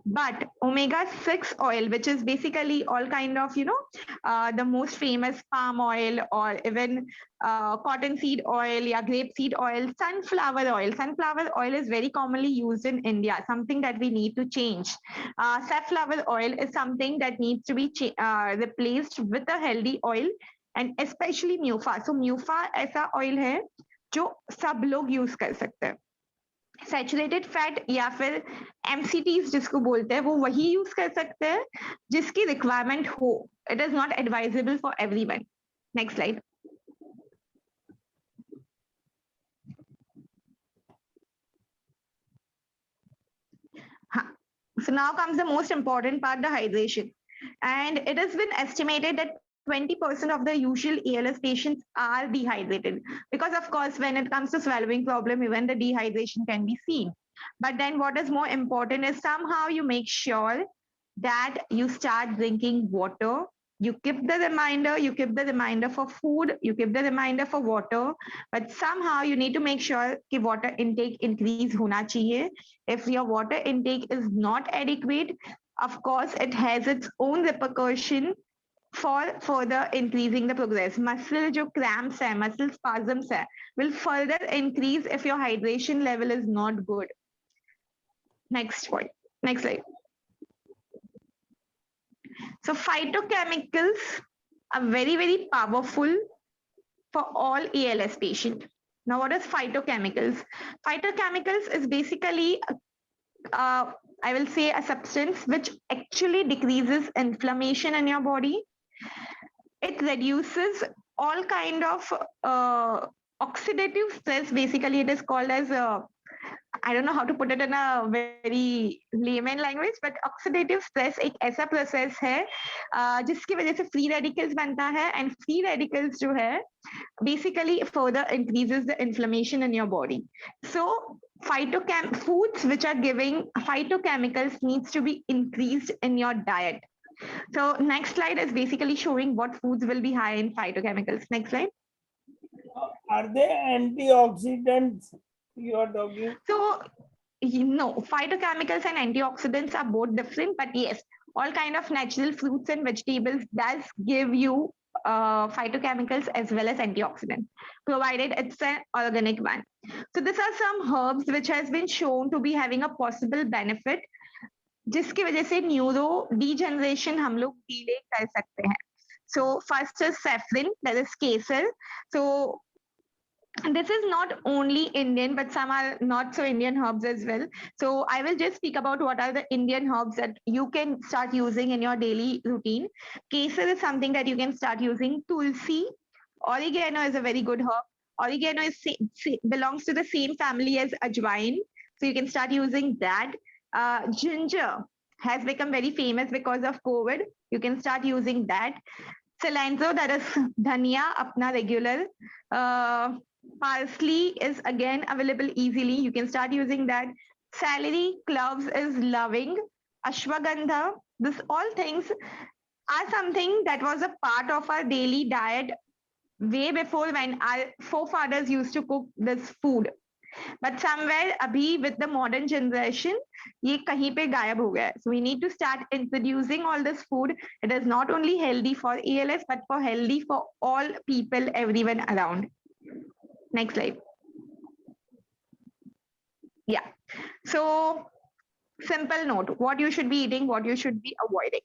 But omega-6 oil, which is basically all kind of, the most famous palm oil, or even cottonseed oil, yeah, grapeseed oil, sunflower oil. Sunflower oil is very commonly used in India, something that we need to change. Safflower oil is something that needs to be replaced with a healthy oil, and especially म्यूफा. So म्यूफा ऐसा oil है जो सब लोग use कर सकते हैं. Saturated fat या फिर एमसीटीज जिसको बोलते हैं, वो वही यूज कर सकते हैं जिसकी रिक्वायरमेंट हो. It is not advisable for everyone. Next slide. So now comes the most important part, the hydration. And it has been estimated that 20% of the usual ALS patients are dehydrated, because of course, when it comes to swallowing problem, even the dehydration can be seen. But then what is more important is somehow you make sure that you start drinking water. You keep the reminder for food, you keep the reminder for water, but somehow you need to make sure that water intake increase hona chahiye. If your water intake is not adequate, of course, it has its own repercussion for further increasing the progress. Muscle jo cramps hai, muscle spasms hai, will further increase if your hydration level is not good. Next point. Next slide. So phytochemicals are very powerful for all ALS patients. Now, what is phytochemicals? Phytochemicals is basically, I will say, a substance which actually decreases inflammation in your body. It reduces all kind of oxidative stress. Basically, it is called as I don't know how to put it in a very layman language, but oxidative stress एक ऐसा process है जिसकी वजह से free radicals बनता है, and free radicals जो है basically further increases the inflammation in your body. So foods which are giving phytochemicals needs to be increased in your diet. So next slide is basically showing what foods will be high in phytochemicals. Next slide. Are they antioxidants you are talking? So, phytochemicals and antioxidants are both different, but yes, all kind of natural fruits and vegetables does give you phytochemicals as well as antioxidants, provided it's an organic one. So these are some herbs which has been shown to be having a possible benefit, जिसकी वजह से neuro degeneration हम लोग delay कर सकते हैं. So first is saffron, that is kesar. So this is not only Indian, but some are not so Indian herbs as well. So I will just speak about what are the Indian herbs that you can start using in your daily routine. Kesar is something that you can start using. Tulsi, oregano is a very good herb. Oregano belongs to the same family as ajwain, so you can start using that. Ginger has become very famous because of COVID. You can start using that. Cilantro, that is dhania, apna regular. Parsley is again available easily. You can start using that. Celery, cloves is loving. Ashwagandha, this all things are something that was a part of our daily diet way before, when our forefathers used to cook this food. But somewhere abhi with the modern generation, ye kahin pe gayab ho gaya. So we need to start introducing all this food. It is not only healthy for ALS, but for healthy for all people, everyone around. Next slide. Yeah. So simple note, what you should be eating, what you should be avoiding.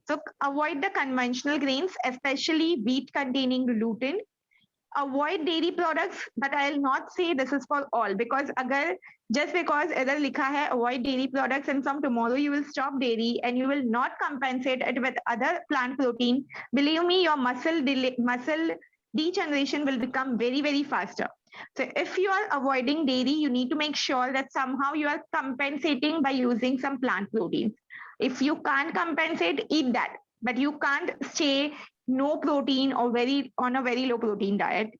So avoid the conventional grains, especially wheat containing gluten. Avoid dairy products, but I'll not say this is for all, because agar just because either likha hai avoid dairy products and from tomorrow you will stop dairy and you will not compensate it with other plant protein, believe me, your muscle degeneration will become very, very faster. So if you are avoiding dairy, you need to make sure that somehow you are compensating by using some plant protein. If you can't compensate, eat that, but you can't stay no protein or very on a very low protein diet.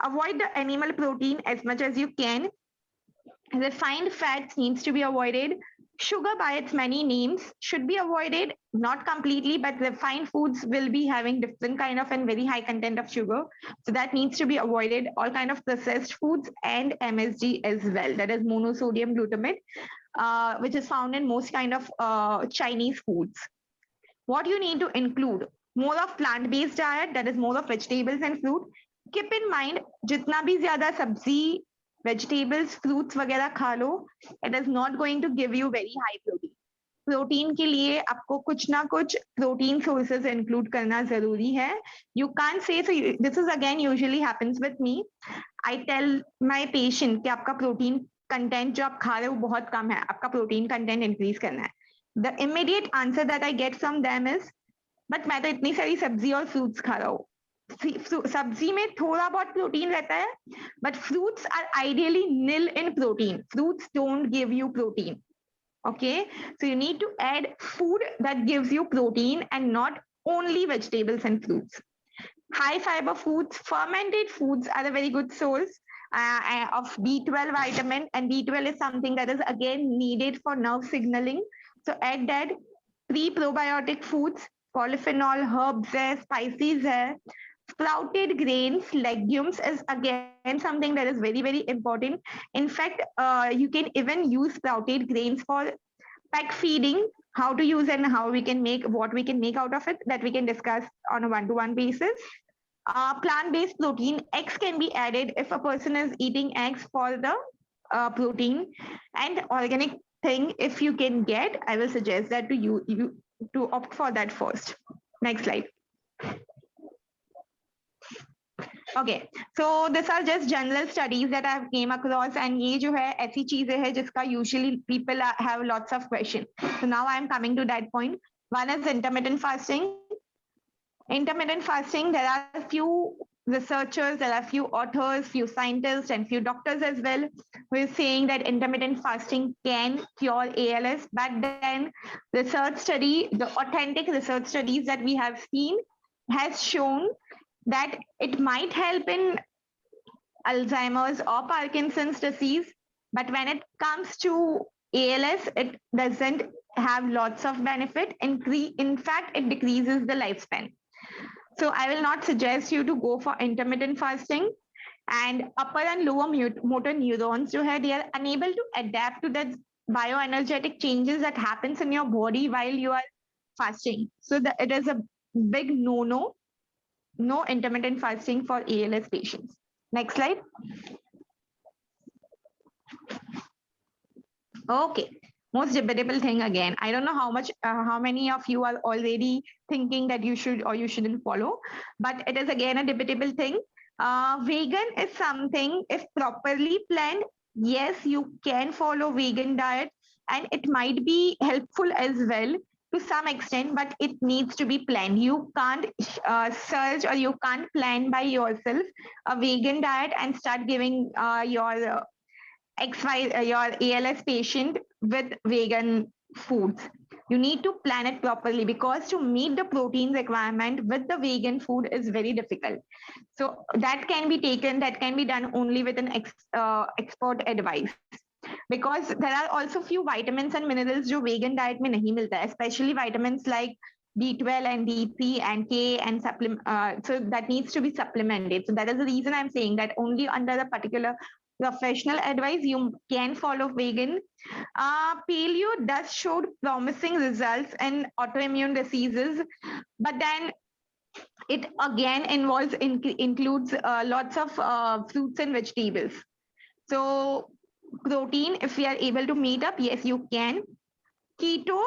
Avoid the animal protein as much as you can. Refined fats needs to be avoided. Sugar by its many names should be avoided, not completely, but refined foods will be having different kind of and very high content of sugar. So that needs to be avoided. All kind of processed foods and MSG as well. That is monosodium glutamate, which is found in most kind of Chinese foods. What you need to include, more of plant-based diet, that is more of vegetables and fruit. Keep in mind, जितना भी ज़्यादा सब्जी, vegetables, fruits वगैरह खा लो, it is not going to give you very high protein. Protein के लिए आपको कुछ ना कुछ प्रोटीन सोर्सेज इंक्लूड करना जरूरी है. You can say, so this is again usually happens with me. I tell my patient कि आपका प्रोटीन कंटेंट जो आप खा रहे हो बहुत कम है, आपका प्रोटीन कंटेंट इंक्रीज करना है. The immediate answer that I get from them is, but मैं तो इतनी सारी सब्जी और फ्रूट्स खा रहा हूँ. सब्जी में थोड़ा बहुत प्रोटीन रहता है, but fruits are ideally nil in protein. Fruits don't give you protein. Okay, so you need to add food that gives you protein and not only vegetables and fruits. High fiber foods, fermented foods are a very good source of B12 vitamin, and B12 is something that is again needed for nerve signaling. So add that. Pre-probiotic foods, polyphenol, herbs hai, spices hai. Sprouted grains, legumes is again something that is very, very important. In fact, you can even use sprouted grains for pack feeding. How to use and how we can make, what we can make out of it, that we can discuss on a one-to-one basis. Plant-based protein, eggs can be added if a person is eating eggs for the protein. And organic thing, if you can get, I will suggest that to you to opt for that first. Next slide. Okay, so these are just general studies that I have came across, and ये जो है ऐसी चीजें हैं जिसका usually people have lots of questions. So now I am coming to that point. One is intermittent fasting. Intermittent fasting, there are a few researchers, there are a few authors, few scientists, and few doctors as well who are saying that intermittent fasting can cure ALS. But then research study, the authentic research studies that we have seen has shown that it might help in Alzheimer's or Parkinson's disease, but when it comes to ALS, it doesn't have lots of benefit. In fact, it decreases the lifespan. So I will not suggest you to go for intermittent fasting. And upper and lower motor neurons, they are unable to adapt to the bioenergetic changes that happens in your body while you are fasting. So it is a big no-no. No intermittent fasting for ALS patients. Next slide. Okay, most debatable thing again. I don't know how many of you are already thinking that you should or you shouldn't follow, but it is again a debatable thing. Vegan is something, if properly planned, yes, you can follow vegan diet, and it might be helpful as well to some extent, but it needs to be planned. You can't search or you can't plan by yourself a vegan diet and start giving your ALS patient with vegan foods. You need to plan it properly, because to meet the protein requirement with the vegan food is very difficult. So that can be done only with an expert advice. Because there are also few vitamins and minerals जो vegan diet में नहीं मिलता है, especially vitamins like B12 and D3 and K and so that needs to be supplemented. So that is the reason I'm saying that only under a particular professional advice you can follow vegan. Paleo does show promising results in autoimmune diseases, but then it again includes lots of fruits and vegetables. So Protein, if we are able to meet up, yes, you can. Keto,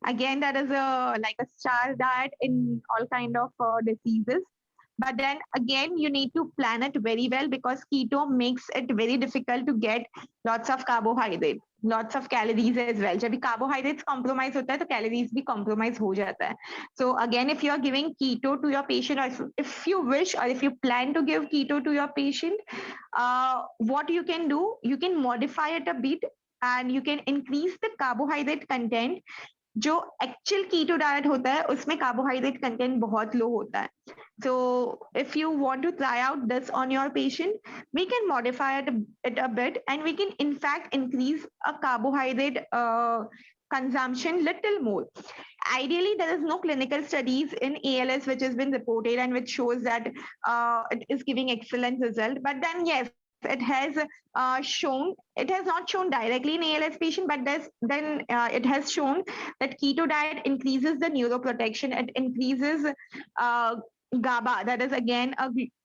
again, that is a like a star diet in all kind of diseases. But then again, you need to plan it very well because keto makes it very difficult to get lots of carbohydrate, lots of calories as well. जब भी carbohydrates compromise होता है तो calories भी compromise हो जाता है. So again, if you are giving keto to your patient, or if you wish or if you plan to give keto to your patient, what you can do, you can modify it a bit and you can increase the carbohydrate content. जो actual keto diet होता है उसमें carbohydrate content बहुत लो होता है. So if you want to try out this on your patient, we can modify it a bit and we can in fact increase a carbohydrate consumption little more. Ideally, there is no clinical studies in ALS which has been reported and which shows that it is giving excellent result. But then yes, it has shown, it has not shown directly in ALS patient, but then it has shown that keto diet increases the neuroprotection. It increases GABA, that is again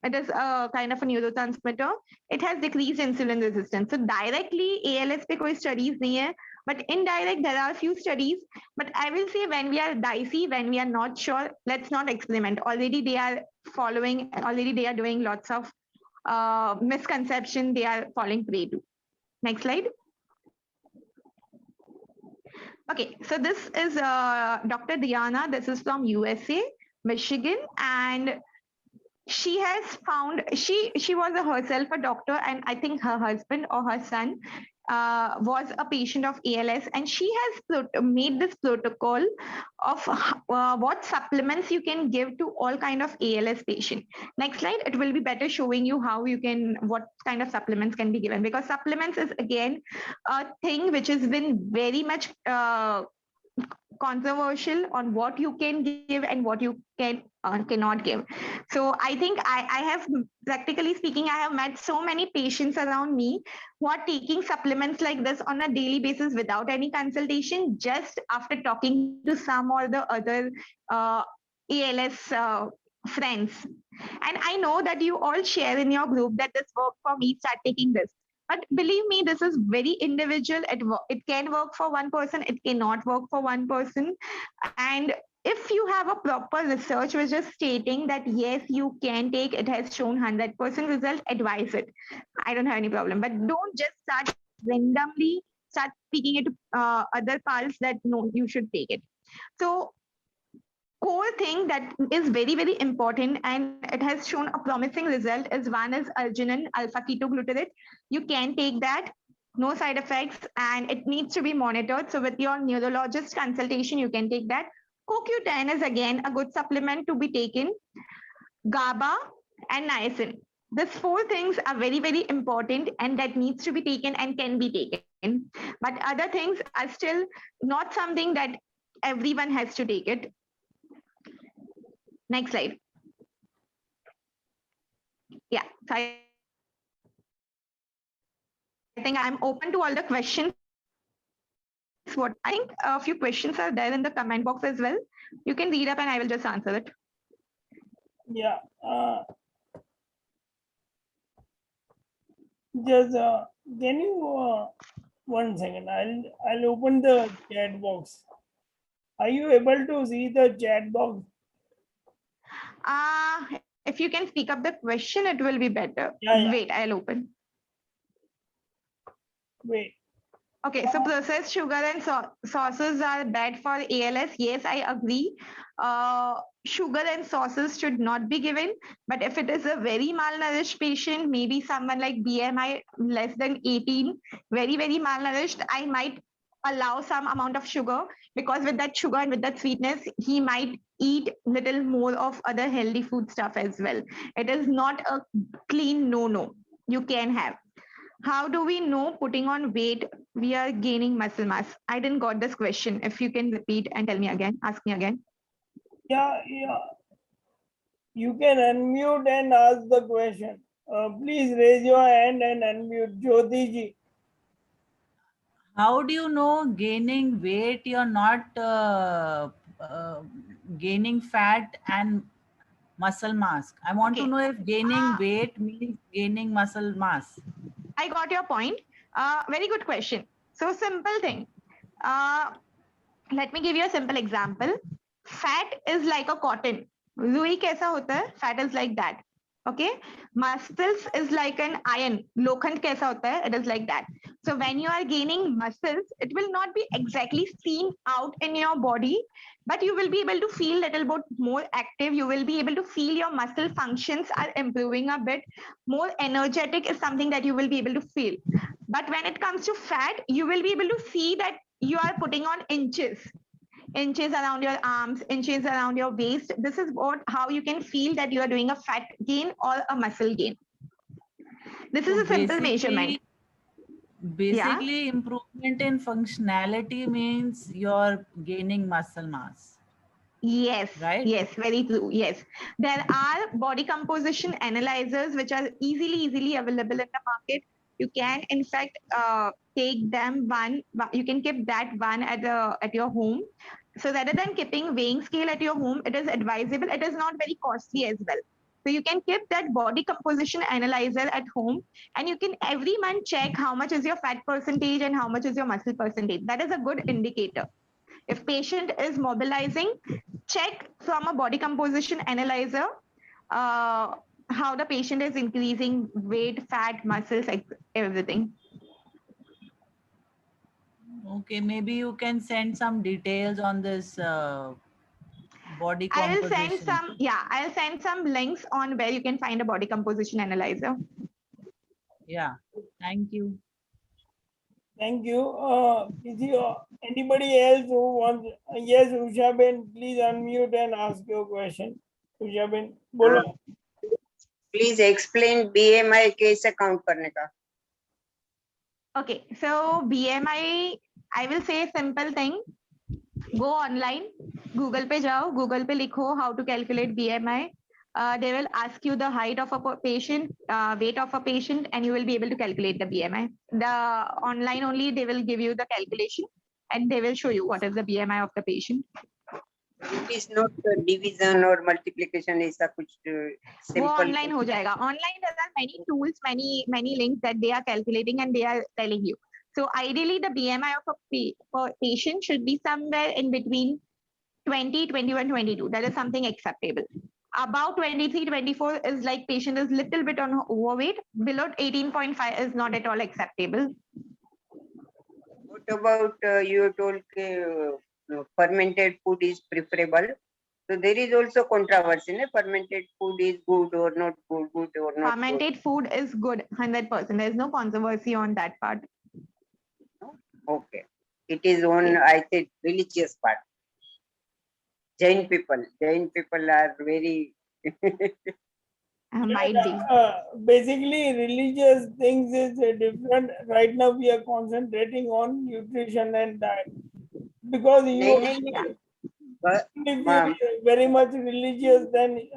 it is a kind of a neurotransmitter. It has decreased insulin resistance. So directly ALS पे कोई studies नहीं है, but indirect there are a few studies. But I will say when we are dicey, when we are not sure, let's not experiment. Already they are following, already they are doing lots of misconception they are falling prey to. Next slide. Okay, so this is Dr. Diana. This is from USA, Michigan, and she has found, she was herself a doctor, and I think her husband or her son was a patient of ALS, and she has made this protocol of what supplements you can give to all kind of ALS patient. Next slide. It will be better showing you how you can, what kind of supplements can be given, because supplements is again a thing which has been very much controversial on what you can give and what you cannot give. So I think I have, practically speaking, I have met so many patients around me who are taking supplements like this on a daily basis without any consultation, just after talking to some or the other ALS friends. And I know that you all share in your group that this worked for me, start taking this. But believe me, this is very individual. It can work for one person, it cannot work for one person. And if you have a proper research which is stating that yes, you can take, it has shown 100% result, advise it. I don't have any problem. But don't just start randomly start speaking it to other pals that no, you should take it. So core thing that is very, very important and it has shown a promising result is one is arginine alpha ketoglutarate. You can take that, no side effects, and it needs to be monitored. So with your neurologist consultation, you can take that. CoQ10 is again a good supplement to be taken. GABA and niacin. These four things are very, very important and that needs to be taken and can be taken. But other things are still not something that everyone has to take it. Next slide. Yeah, so I think I'm open to all the questions. What I think a few questions are there in the comment box as well. You can read up and I will just answer it. Yeah. Just can you 1 second? I'll open the chat box. Are you able to see the chat box? If you can speak up the question, it will be better. Yeah. Wait, I'll open. Wait. Okay, so processed sugar and sauces are bad for ALS. Yes, I agree. Sugar and sauces should not be given. But if it is a very malnourished patient, maybe someone like BMI less than 18, very, very malnourished, I might allow some amount of sugar, because with that sugar and with that sweetness, he might eat little more of other healthy food stuff as well. It is not a clean no. You can have. How do we know putting on weight we are gaining muscle mass? I didn't got this question. If you can repeat and tell me again, ask me again. Yeah. You can unmute and ask the question. Please raise your hand and unmute. Jyoti ji. How do you know gaining weight you're not gaining fat and muscle mass? I want to know if gaining weight means gaining muscle mass. I got your point. Very good question. So simple thing. Let me give you a simple example. Fat is like a cotton. रुई कैसा होता है? Fat is like that. Okay. Muscles is like an iron. लोखंड कैसा होता है? It is like that. So when you are gaining muscles, it will not be exactly seen out in your body, but you will be able to feel little bit more active. You will be able to feel your muscle functions are improving a bit. More energetic is something that you will be able to feel. But when it comes to fat, you will be able to see that you are putting on inches around your arms, inches around your waist. This is how you can feel that you are doing a fat gain or a muscle gain. This is So a simple measurement. basically improvement in functionality means you're gaining muscle mass. Yes, Right? yes, very true. Yes, there are body composition analyzers which are easily available in the market. You can, in fact, take them one. You can keep that one at your home. So rather than keeping weighing scale at your home, it is advisable. It is not very costly as well. So you can keep that body composition analyzer at home, and you can every month check how much is your fat percentage and how much is your muscle percentage. That is a good indicator. If patient is mobilizing, check from a body composition analyzer how the patient is increasing weight, fat, muscles, everything. Okay, maybe you can send some details on this body I'll composition. send some links on where you can find a body composition analyzer. Yeah, thank you. Thank you. Anybody else who wants? Yes, Usha Ben, please unmute and ask your question. Usha Ben, बोलो. Please explain BMI कैसे count करने का. Okay, so BMI, I will say simple thing. Go online, Google पे जाओ, Google पे लिखो how to calculate BMI. They will ask you the height of a patient, weight of a patient, and you will be able to calculate the BMI. The online only they will give you the calculation, and they will show you what is the BMI of the patient. It is not division or multiplication, ऐसा कुछ वो simple. online हो जाएगा. Online there are many tools, many links that they are calculating and they are telling you. So ideally, the BMI of a patient should be somewhere in between 20, 21, 22. That is something acceptable. About 23, 24 is like patient is little bit on overweight. Below 18.5 is not at all acceptable. What about you told fermented food is preferable? So there is also controversy. Ne? Fermented food is good or not good, good or not. Fermented food is good, 100%. There is no controversy on that part. Okay, it is on, I said, religious part. Jain people are very. Might be. Basically, religious things is different. Right now, we are concentrating on nutrition and diet because you But, if you are very much religious, then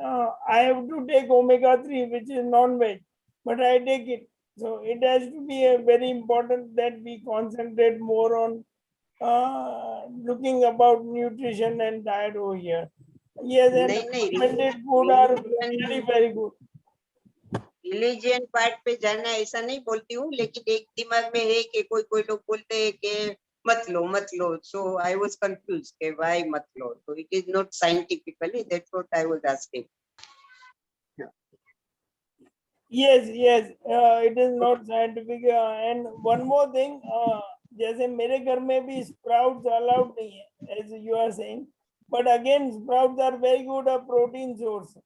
I have to take omega-3, which is non-veg, but I take it. So it has to be a very important that we concentrate more on looking about nutrition and diet over here. Yes, and fermented food are very good. Religion part पे जाना ऐसा नहीं बोलती हूँ, लेकिन एक दिमाग में है कि कोई लोग बोलते हैं कि मत लो. So I was confused कि why मत लो. So it is not scientifically. That's what I was asking. Yes, it is not scientific. And one more thing, जैसे मेरे घर में भी sprouts allowed नहीं है, as you are saying, but again sprouts are very good a protein source.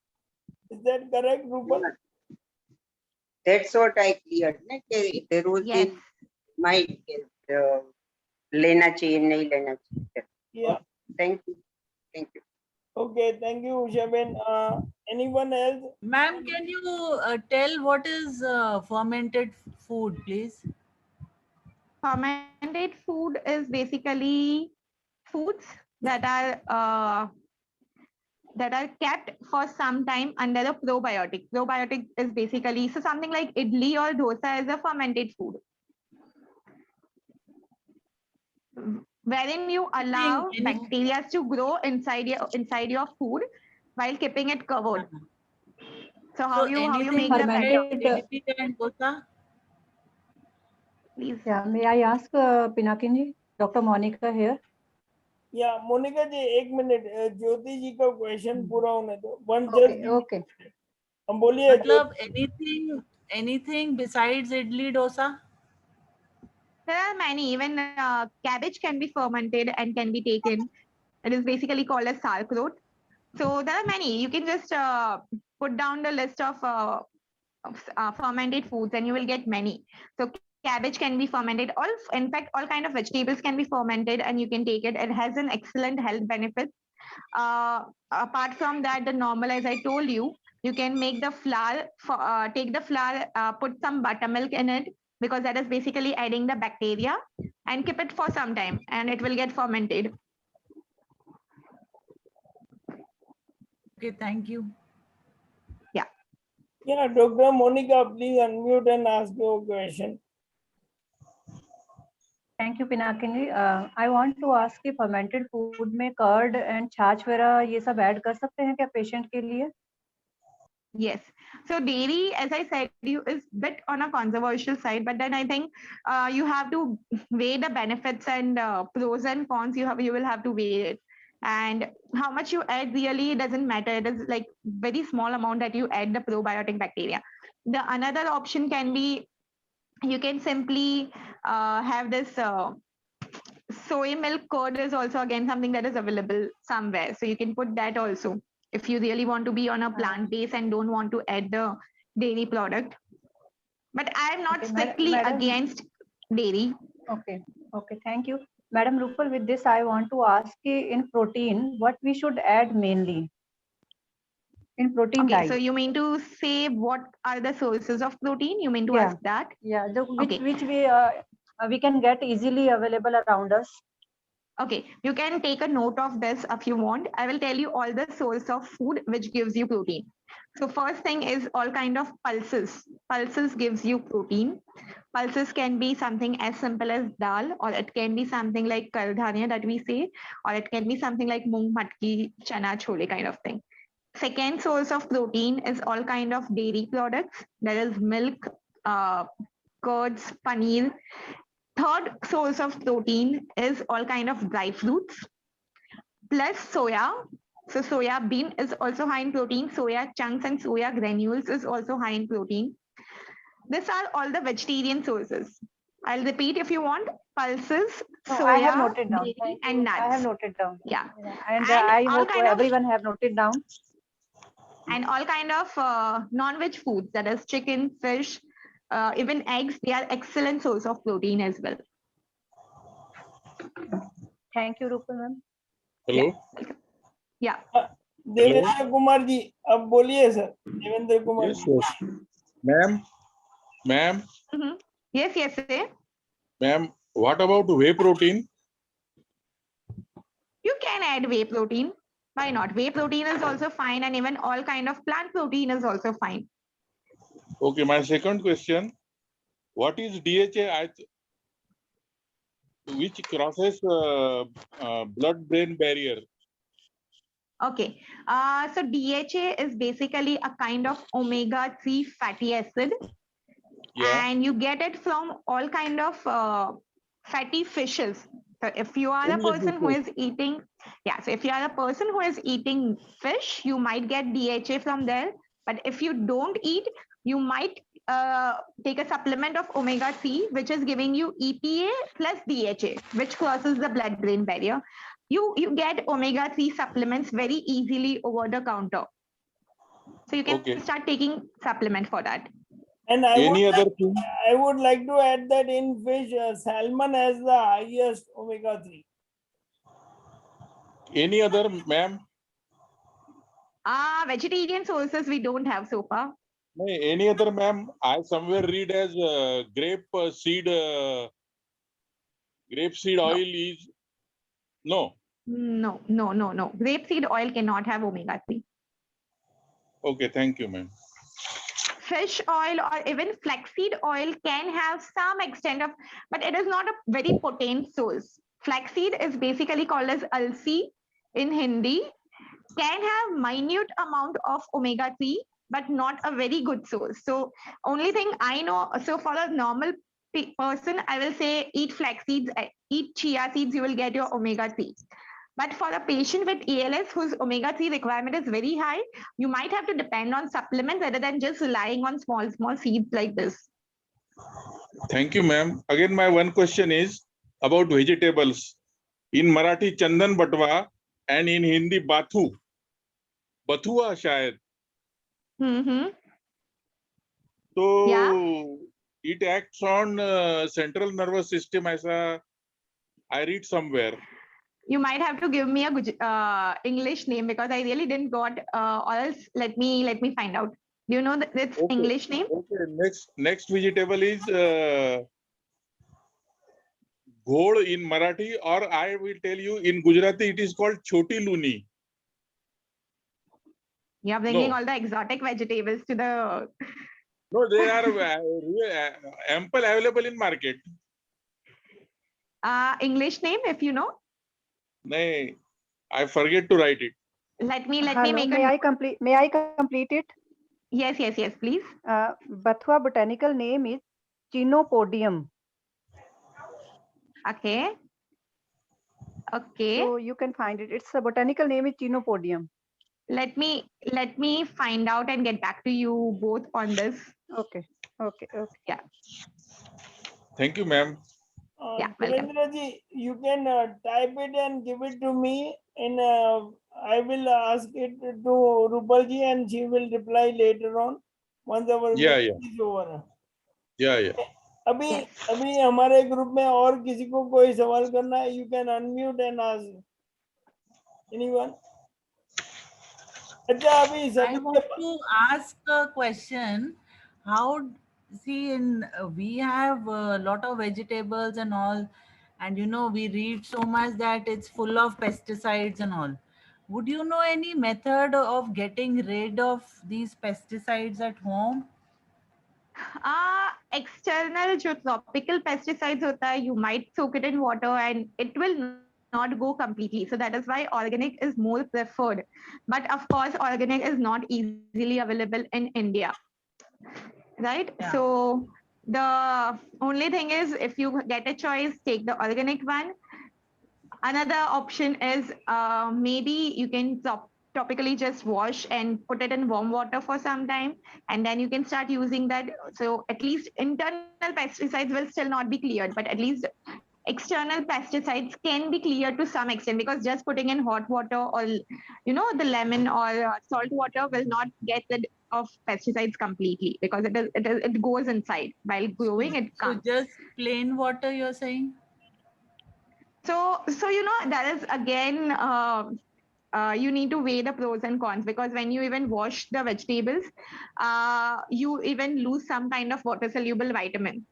Is that correct, Rupal? That's what I cleared. कि there was in my लेना चाहिए नहीं लेना चाहिए. Yeah. Thank you. Okay, thank you, Ushaben. Anyone else? Ma'am, can you tell what is fermented food, please? Fermented food is basically foods that are kept for some time under a probiotic. Probiotic is basically, so something like idli or dosa is a fermented food, wherein you allow bacteria to grow inside your food while keeping it covered. So how you make the fermented idli and dosa? please. Yeah, may I ask Pinakin ji, Dr. Monica here. या मोनिका जी एक minute, ज्योति जी का question पूरा होने दो. One Okay, just okay. हम बोलिए. मतलब anything besides idli dosa? There are many. Even cabbage can be fermented and can be taken. It is basically called as sauerkraut. So there are many. You can just put down the list of fermented foods, and you will get many. So cabbage can be fermented. In fact, all kind of vegetables can be fermented, and you can take it. It has an excellent health benefit. Apart from that, the normal, as I told you, you can make the flour. Take the flour, put some buttermilk in it, because that is basically adding the bacteria, and keep it for some time, and it will get fermented. Okay, thank you. Yeah, Dr. Monica, please unmute and ask your question. Thank you, Pinakin ji. I want to ask कि fermented food में curd and छाछ वगैरह ये सब add कर सकते हैं क्या patient के लिए? Yes. So dairy, as I said, you is bit on a controversial side, but then I think you have to weigh the benefits and pros and cons. You will have to weigh it, and how much you add really doesn't matter. It is like very small amount that you add the probiotic bacteria. The another option can be, you can simply have this soy milk curd is also again something that is available somewhere, so you can put that also if you really want to be on a plant base and don't want to add the dairy product. But I am not Okay, strictly madam. against dairy. Okay, okay, thank you. Madam Rupal, with this I want to ask in protein, what we should add mainly in protein Okay, diet? so you mean to say what are the sources of protein? You mean to Yeah. ask that? Yeah, Okay. which we can get easily available around us. Okay, you can take a note of this if you want. I will tell you all the source of food which gives you protein. So first thing is all kind of pulses. Pulses gives you protein. Pulses can be something as simple as dal, or it can be something like kardhania that we say, or it can be something like mung, matki, chana, chole kind of thing. Second source of protein is all kind of dairy products. There is milk, curds, paneer. Third source of protein is all kind of dry fruits plus soya. So soya bean is also high in protein. Soya chunks and soya granules is also high in protein. These are all the vegetarian sources. I'll repeat if you want: pulses, No, soya, I have noted down. dairy, Thank and you. nuts. I have noted down. Yeah. And And I all hope kind of- everyone have noted down. And all kind of non-veg foods, that is chicken, fish, even eggs, they are excellent source of protein as well. Thank you, Rupal ma'am. Hello. Yeah. Devendra Kumar ji, अब बोलिए sir. Devendra Kumar Yes, ji. yes. Ma'am, Mhm. Yes, yes, sir. ma'am, what about whey protein? You can add whey protein. Why not? Whey protein is also fine, and even all kind of plant protein is also fine. Okay, my second question. What is DHA? Which crosses blood-brain barrier? Okay. So DHA is basically a kind of omega-3 fatty acid, Yeah. and you get it from all kind of fatty fishes. So if you are a Only person who fishes. is eating, yeah, so if you are a person who is eating fish, you might get DHA from there. But if you don't eat, you might take a supplement of omega-3, which is giving you EPA plus DHA, which crosses the blood-brain barrier. You get omega-3 supplements very easily over the counter. So you can Okay. start taking supplement for that. And I Any would, other thing? I would like to add that in fish, salmon has the highest omega-3. Any other, ma'am? Vegetarian sources we don't have so far. No, any other, ma'am? I somewhere read as grape seed oil is no. No. Grapeseed oil cannot have omega-3. Okay, thank you, ma'am. Fish oil or even flaxseed oil can have some extent of, but it is not a very potent source. Flaxseed is basically called as alsi in Hindi, can have minute amount of omega-3, but not a very good source. So only thing I know, so for a normal person, I will say eat flax seeds, eat chia seeds, you will get your omega-3. But for a patient with ALS whose omega-3 requirement is very high, you might have to depend on supplements rather than just relying on small seeds like this. Thank you, ma'am. Again, my one question is about vegetables. In Marathi, Chandan Batwa, and in Hindi, Bathu. Bathua shayad. Mm-hmm. So Yeah. it acts on central nervous system. Aisa I read somewhere. You might have to give me a English name because I really didn't got. Or else, let me find out. Do you know its Okay. English name? Okay. Next vegetable is ghod in Marathi, or I will tell you in Gujarati it is called choti luni. You are bringing No. all the exotic vegetables to the. No, they are ample available in market. English name, if you know. Nay, I forget to write it. Let me Hello, make may a. I complete it? Yes, please. Bathua botanical name is Chenopodium. Okay. Okay. So you can find it. Its a botanical name is Chenopodium. Let me find out and get back to you both on this. Okay. Yeah. Thank you, ma'am. Yeah, welcome. Devendra ji, you can type it and give it to me, and I will ask it to Rupal ji, and she will reply later on once our Yeah, meeting is over. Yeah. अभी Yes. अभी हमारे group में और किसी को कोई सवाल करना है, you can unmute and ask. Anyone? अच्छा अभी I सभी want to ask a question. How, see, we have a lot of vegetables and all, and we read so much that it's full of pesticides and all. Would you know any method of getting rid of these pesticides at home? External जो tropical pesticides होता है, you might soak it in water and it will not go completely. So that is why organic is more preferred. But of course, organic is not easily available in India, right? Yeah. So the only thing is, if you get a choice, take the organic one. Another option is maybe you can topically just wash and put it in warm water for some time, and then you can start using that. So at least internal pesticides will still not be cleared, but at least external pesticides can be cleared to some extent, because just putting in hot water or the lemon or salt water will not get rid of pesticides completely, because it goes inside while growing. It So comes. just plain water, you're saying? So that is again, you need to weigh the pros and cons, because when you even wash the vegetables, you even lose some kind of water soluble vitamin.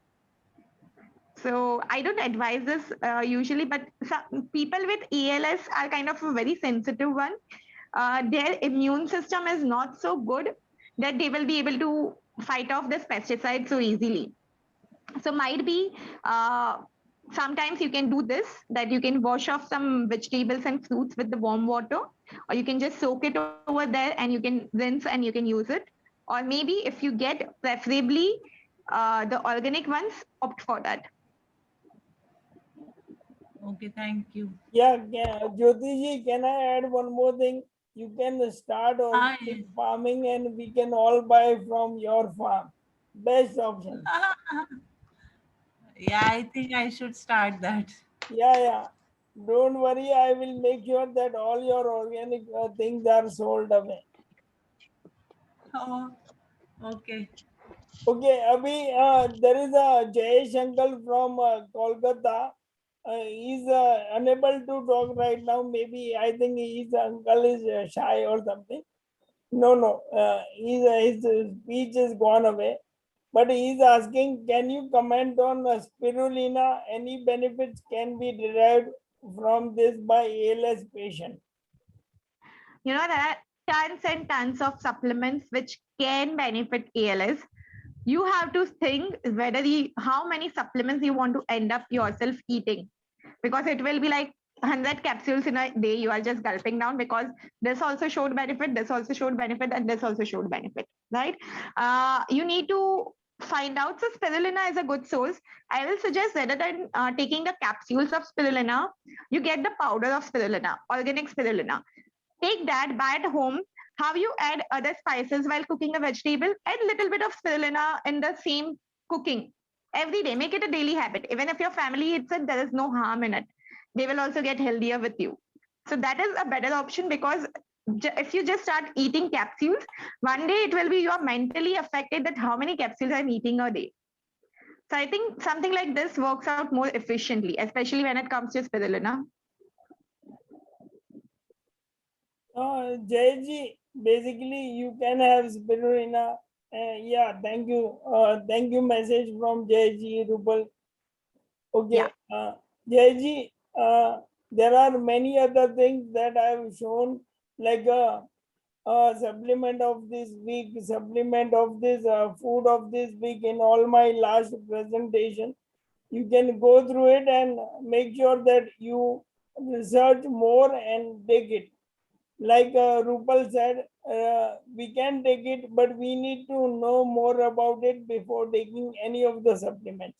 So I don't advise this usually, but some people with ALS are kind of a very sensitive one. Their immune system is not so good that they will be able to fight off this pesticide so easily. So might be sometimes you can do this, that you can wash off some vegetables and fruits with the warm water, or you can just soak it over there and you can rinse and you can use it. Or maybe if you get preferably the organic ones, opt for that. Okay, thank you. Yeah, Jyoti ji, can I add one more thing? You can start organic farming and we can all buy from your farm. Best option. Yeah, I think I should start that. Yeah. Don't worry, I will make sure that all your organic things are sold away. Oh, okay. Okay, Abhi, there is a Jayesh uncle from Kolkata. He's unable to talk right now. Maybe I think his uncle is shy or something. No. His speech is gone away. But he's asking, can you comment on spirulina? Any benefits can be derived from this by ALS patient? There are tons and tons of supplements which can benefit ALS. You have to think whether how many supplements you want to end up yourself eating, because it will be like 100 capsules in a day you are just gulping down, because this also showed benefit, this also showed benefit, and this also showed benefit, right? You need to find out. So spirulina is a good source. I will suggest rather than taking the capsules of spirulina, you get the powder of spirulina, organic spirulina. Take that, buy at home. How you add other spices while cooking a vegetable? Add little bit of spirulina in the same cooking every day. Make it a daily habit. Even if your family eats it, there is no harm in it. They will also get healthier with you. So that is a better option, because if you just start eating capsules, one day it will be you are mentally affected that how many capsules I'm eating a day. So I think something like this works out more efficiently, especially when it comes to spirulina. Jayji, basically you can have spirulina. Yeah, thank you. Thank you. Message from Jayji Rupal. Okay. Jayji, there are many other things that I have shown, like a supplement of this week, supplement of this food of this week in all my last presentation. You can go through it and make sure that you research more and take it. Like Rupal said, we can take it, but we need to know more about it before taking any of the supplements.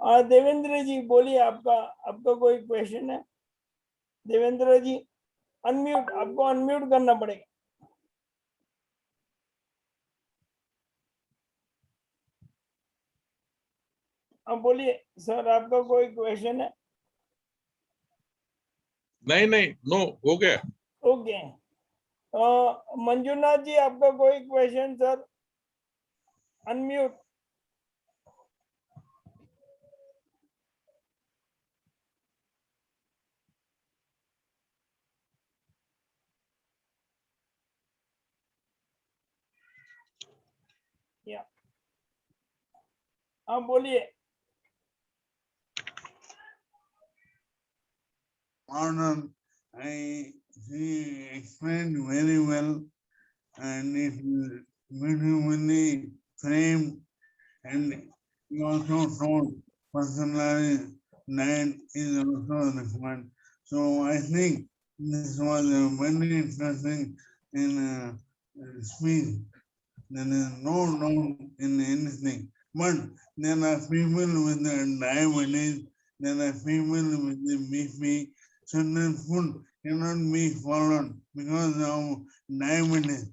Devendra जी बोलिए, आपका कोई question है? देवेंद्र जी unmute, आपको unmute करना पड़ेगा. अब बोलिए sir, आपका कोई क्वेश्चन है? नहीं, नो, हो गया. ओके. मंजुनाथ जी, आपका कोई क्वेश्चन सर? अनम्यूट. या हाँ बोलिए. Arnold, he explained very well, and it is beautifully framed, and he also told personalized diet is also required. So I think this was a very interesting speech. There is no doubt in anything. But there are people with diabetes, there are people with the BP, certain food cannot be followed because of diabetes.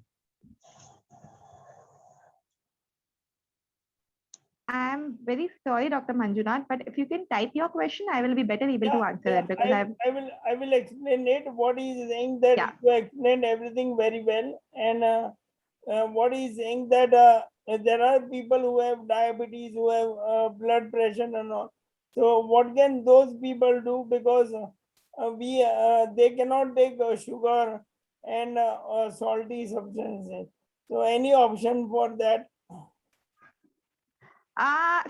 I am very sorry, Dr. Manjunath, but if you can type your question, I will be better able to answer it, because I will explain it. What he is saying that you explained everything very well, and what he is saying that there are people who have diabetes, who have blood pressure and all. So what can those people do? Because they cannot take sugar and salty substances. So any option for that?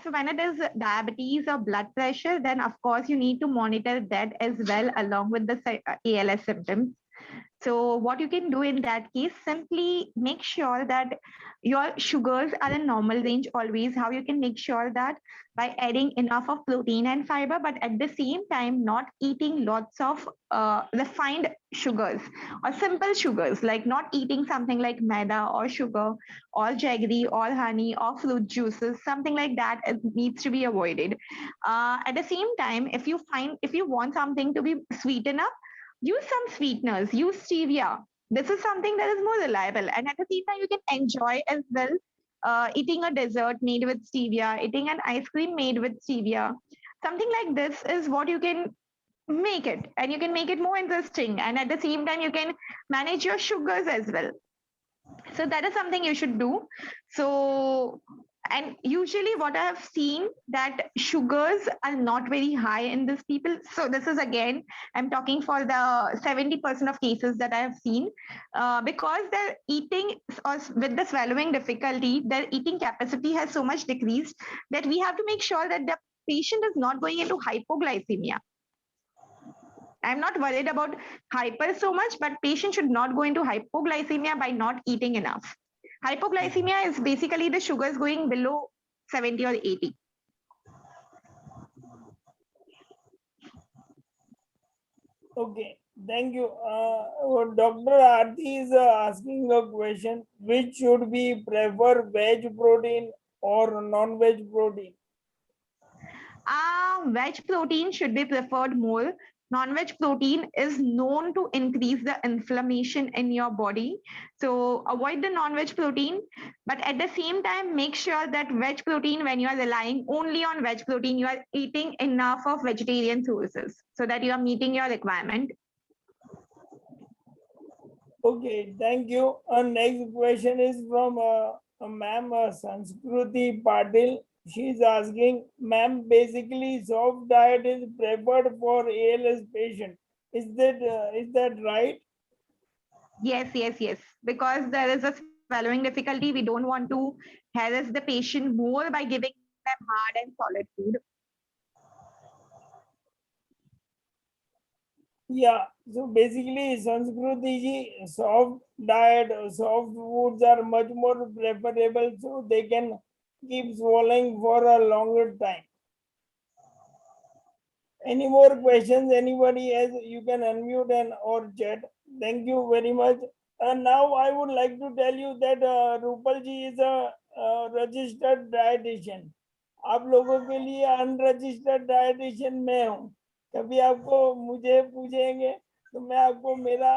So when it is diabetes or blood pressure, then of course you need to monitor that as well along with the ALS symptoms. So what you can do in that case, simply make sure that your sugars are in normal range always. How you can make sure that? By adding enough of protein and fiber, but at the same time not eating lots of refined sugars or simple sugars, like not eating something like maida or sugar or jaggery or honey or fruit juices, something like that needs to be avoided. At the same time, if you want something to be sweet enough, use some sweeteners, use stevia. This is something that is more reliable, and at the same time you can enjoy as well. Eating a dessert made with stevia, eating an ice cream made with stevia, something like this is what you can make it, and you can make it more interesting, and at the same time you can manage your sugars as well. So that is something you should do. So, and usually what I have seen, that sugars are not very high in these people. So this is, again, I'm talking for the 70% of cases that I have seen, because they're eating, or with the swallowing difficulty, their eating capacity has so much decreased that we have to make sure that the patient is not going into hypoglycemia. I'm not worried about hyper so much, but patient should not go into hypoglycemia by not eating enough. Hypoglycemia is basically the sugars going below 70 or 80. Okay, thank you. Dr. Aarti is asking a question: which should be prefer, veg protein or non-veg protein? Veg protein should be preferred more. Non-veg protein is known to increase the inflammation in your body. So avoid the non-veg protein, but at the same time, make sure that veg protein, when you are relying only on veg protein, you are eating enough of vegetarian sources so that you are meeting your requirement. Okay, thank you. Our next question is from ma'am Sanskruti Patil. She's asking, ma'am, basically soft diet is preferred for ALS patient. Is that right? Yes, yes, yes. Because there is a swallowing difficulty, we don't want to harass the patient more by giving them hard and solid food. Yeah. So basically, Sanskruti ji, soft diet, soft foods are much more preferable, so they can keep swallowing for a longer time. Any more questions? Anybody has? You can unmute and or chat. Thank you very much. And now I would like to tell you that Rupal ji is a registered dietitian. आप लोगों के लिए unregistered dietitian मैं हूँ. कभी आपको मुझे पूछेंगे तो मैं आपको मेरा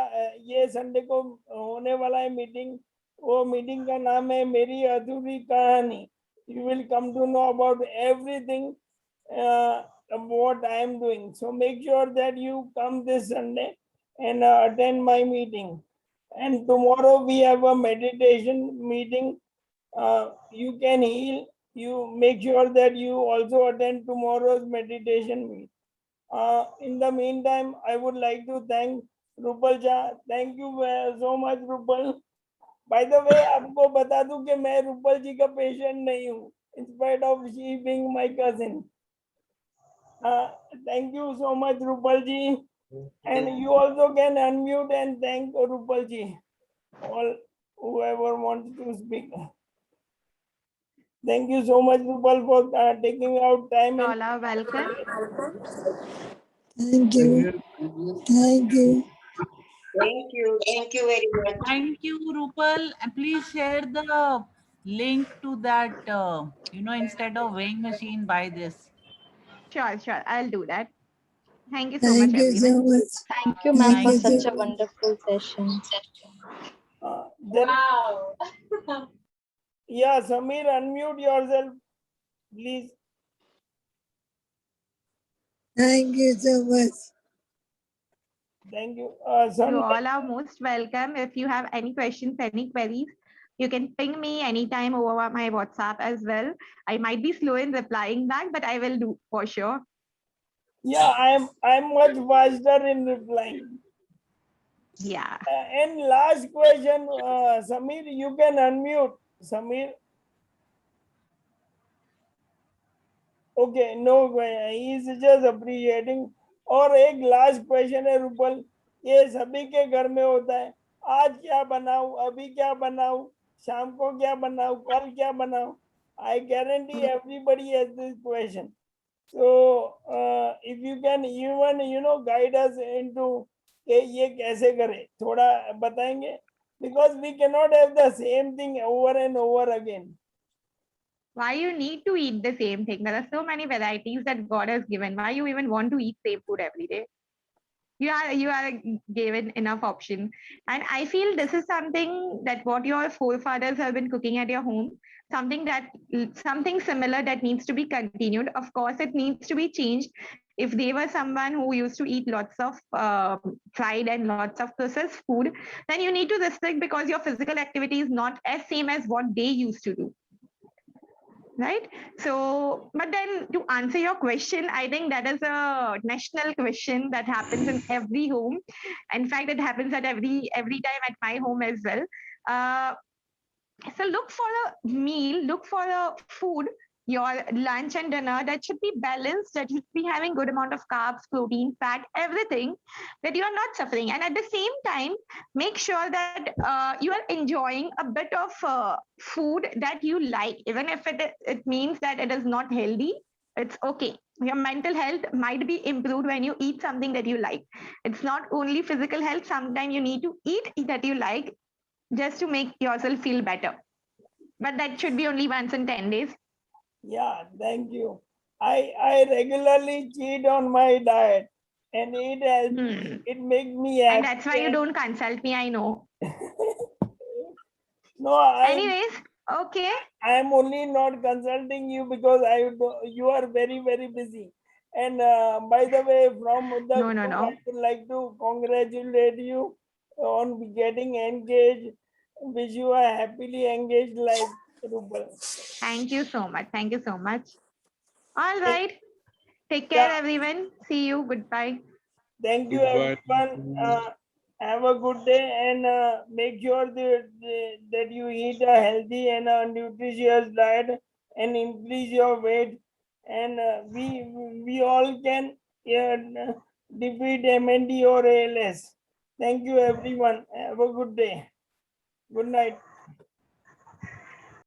ये संडे को होने वाला है मीटिंग, वो मीटिंग का नाम है मेरी अधूरी कहानी. You will come to know about everything what I am doing. So make sure that you come this Sunday and attend my meeting. And tomorrow we have a meditation meeting. You can heal. You make sure that you also attend tomorrow's meditation meeting. In the meantime, I would like to thank Rupal Jha. Thank you so much, Rupal. By the way, आपको बता दूं कि मैं रूपल जी का patient नहीं हूँ, in spite of she being my cousin. Thank you so much, Rupal ji. And you also can unmute and thank Rupal ji. All whoever wants to speak. Thank you so much, Rupal, for taking out time. All are welcome. Thank you. Thank you. Thank you. Thank you very much. Thank you, Rupal. And please share the link to that, instead of weighing machine, buy this. Sure, sure. I'll do that. Thank you so Thank much, you everyone. so much. Thank you, ma'am, Thank for you such so a wonderful session. Wow. Yeah, Samir, unmute yourself, please. Thank you so much. Thank you. You all are most welcome. If you have any questions, any queries, you can ping me anytime over my WhatsApp as well. I might be slow in replying back, but I will do for sure. Yeah, I'm much faster in replying. Yeah. And last question, Samir, you can unmute. Samir. Okay, no, he is just appreciating. और एक last question है रूपल, ये सभी के घर में होता है, आज क्या बनाऊं, अभी क्या बनाऊं, शाम को क्या बनाऊं, कल क्या बनाऊं. I guarantee everybody has this question. So if you can even guide us into कि ये कैसे करें, थोड़ा बताएंगे, because we cannot have the same thing over and over again. Why you need to eat the same thing? There are so many varieties that God has given. Why you even want to eat same food every day? You are given enough option. And I feel this is something that what your forefathers have been cooking at your home, something similar that needs to be continued. Of course, it needs to be changed. If they were someone who used to eat lots of fried and lots of processed food, then you need to restrict because your physical activity is not as same as what they used to do. Right? So, but then to answer your question, I think that is a national question that happens in every home. In fact, it happens at every time at my home as well. So look for a meal, look for a food, your lunch and dinner that should be balanced, that should be having good amount of carbs, protein, fat, everything, that you are not suffering. And at the same time, make sure that you are enjoying a bit of food that you like, even if it means that it is not healthy. It's okay. Your mental health might be improved when you eat something that you like. It's not only physical health. Sometimes you need to eat that you like just to make yourself feel better. but that should be only once in 10 days. Yeah, thank you. I regularly cheat on my diet, and it has it makes me happy. And that's why you don't consult me, I know. No, I Anyways, okay. am only not consulting you because you are very busy. And by the way, from the No. group, I would like to congratulate you on getting engaged. Wish you a happily engaged life, Rupal. Thank you so much. Thank you so much. All right. Take care, everyone. See you. Goodbye. Thank you, Goodbye. everyone. Have a good day, and make sure that you eat a healthy and a nutritious diet and increase your weight. And we all can defeat MND or ALS. Thank you, everyone. Have a good day. Good night.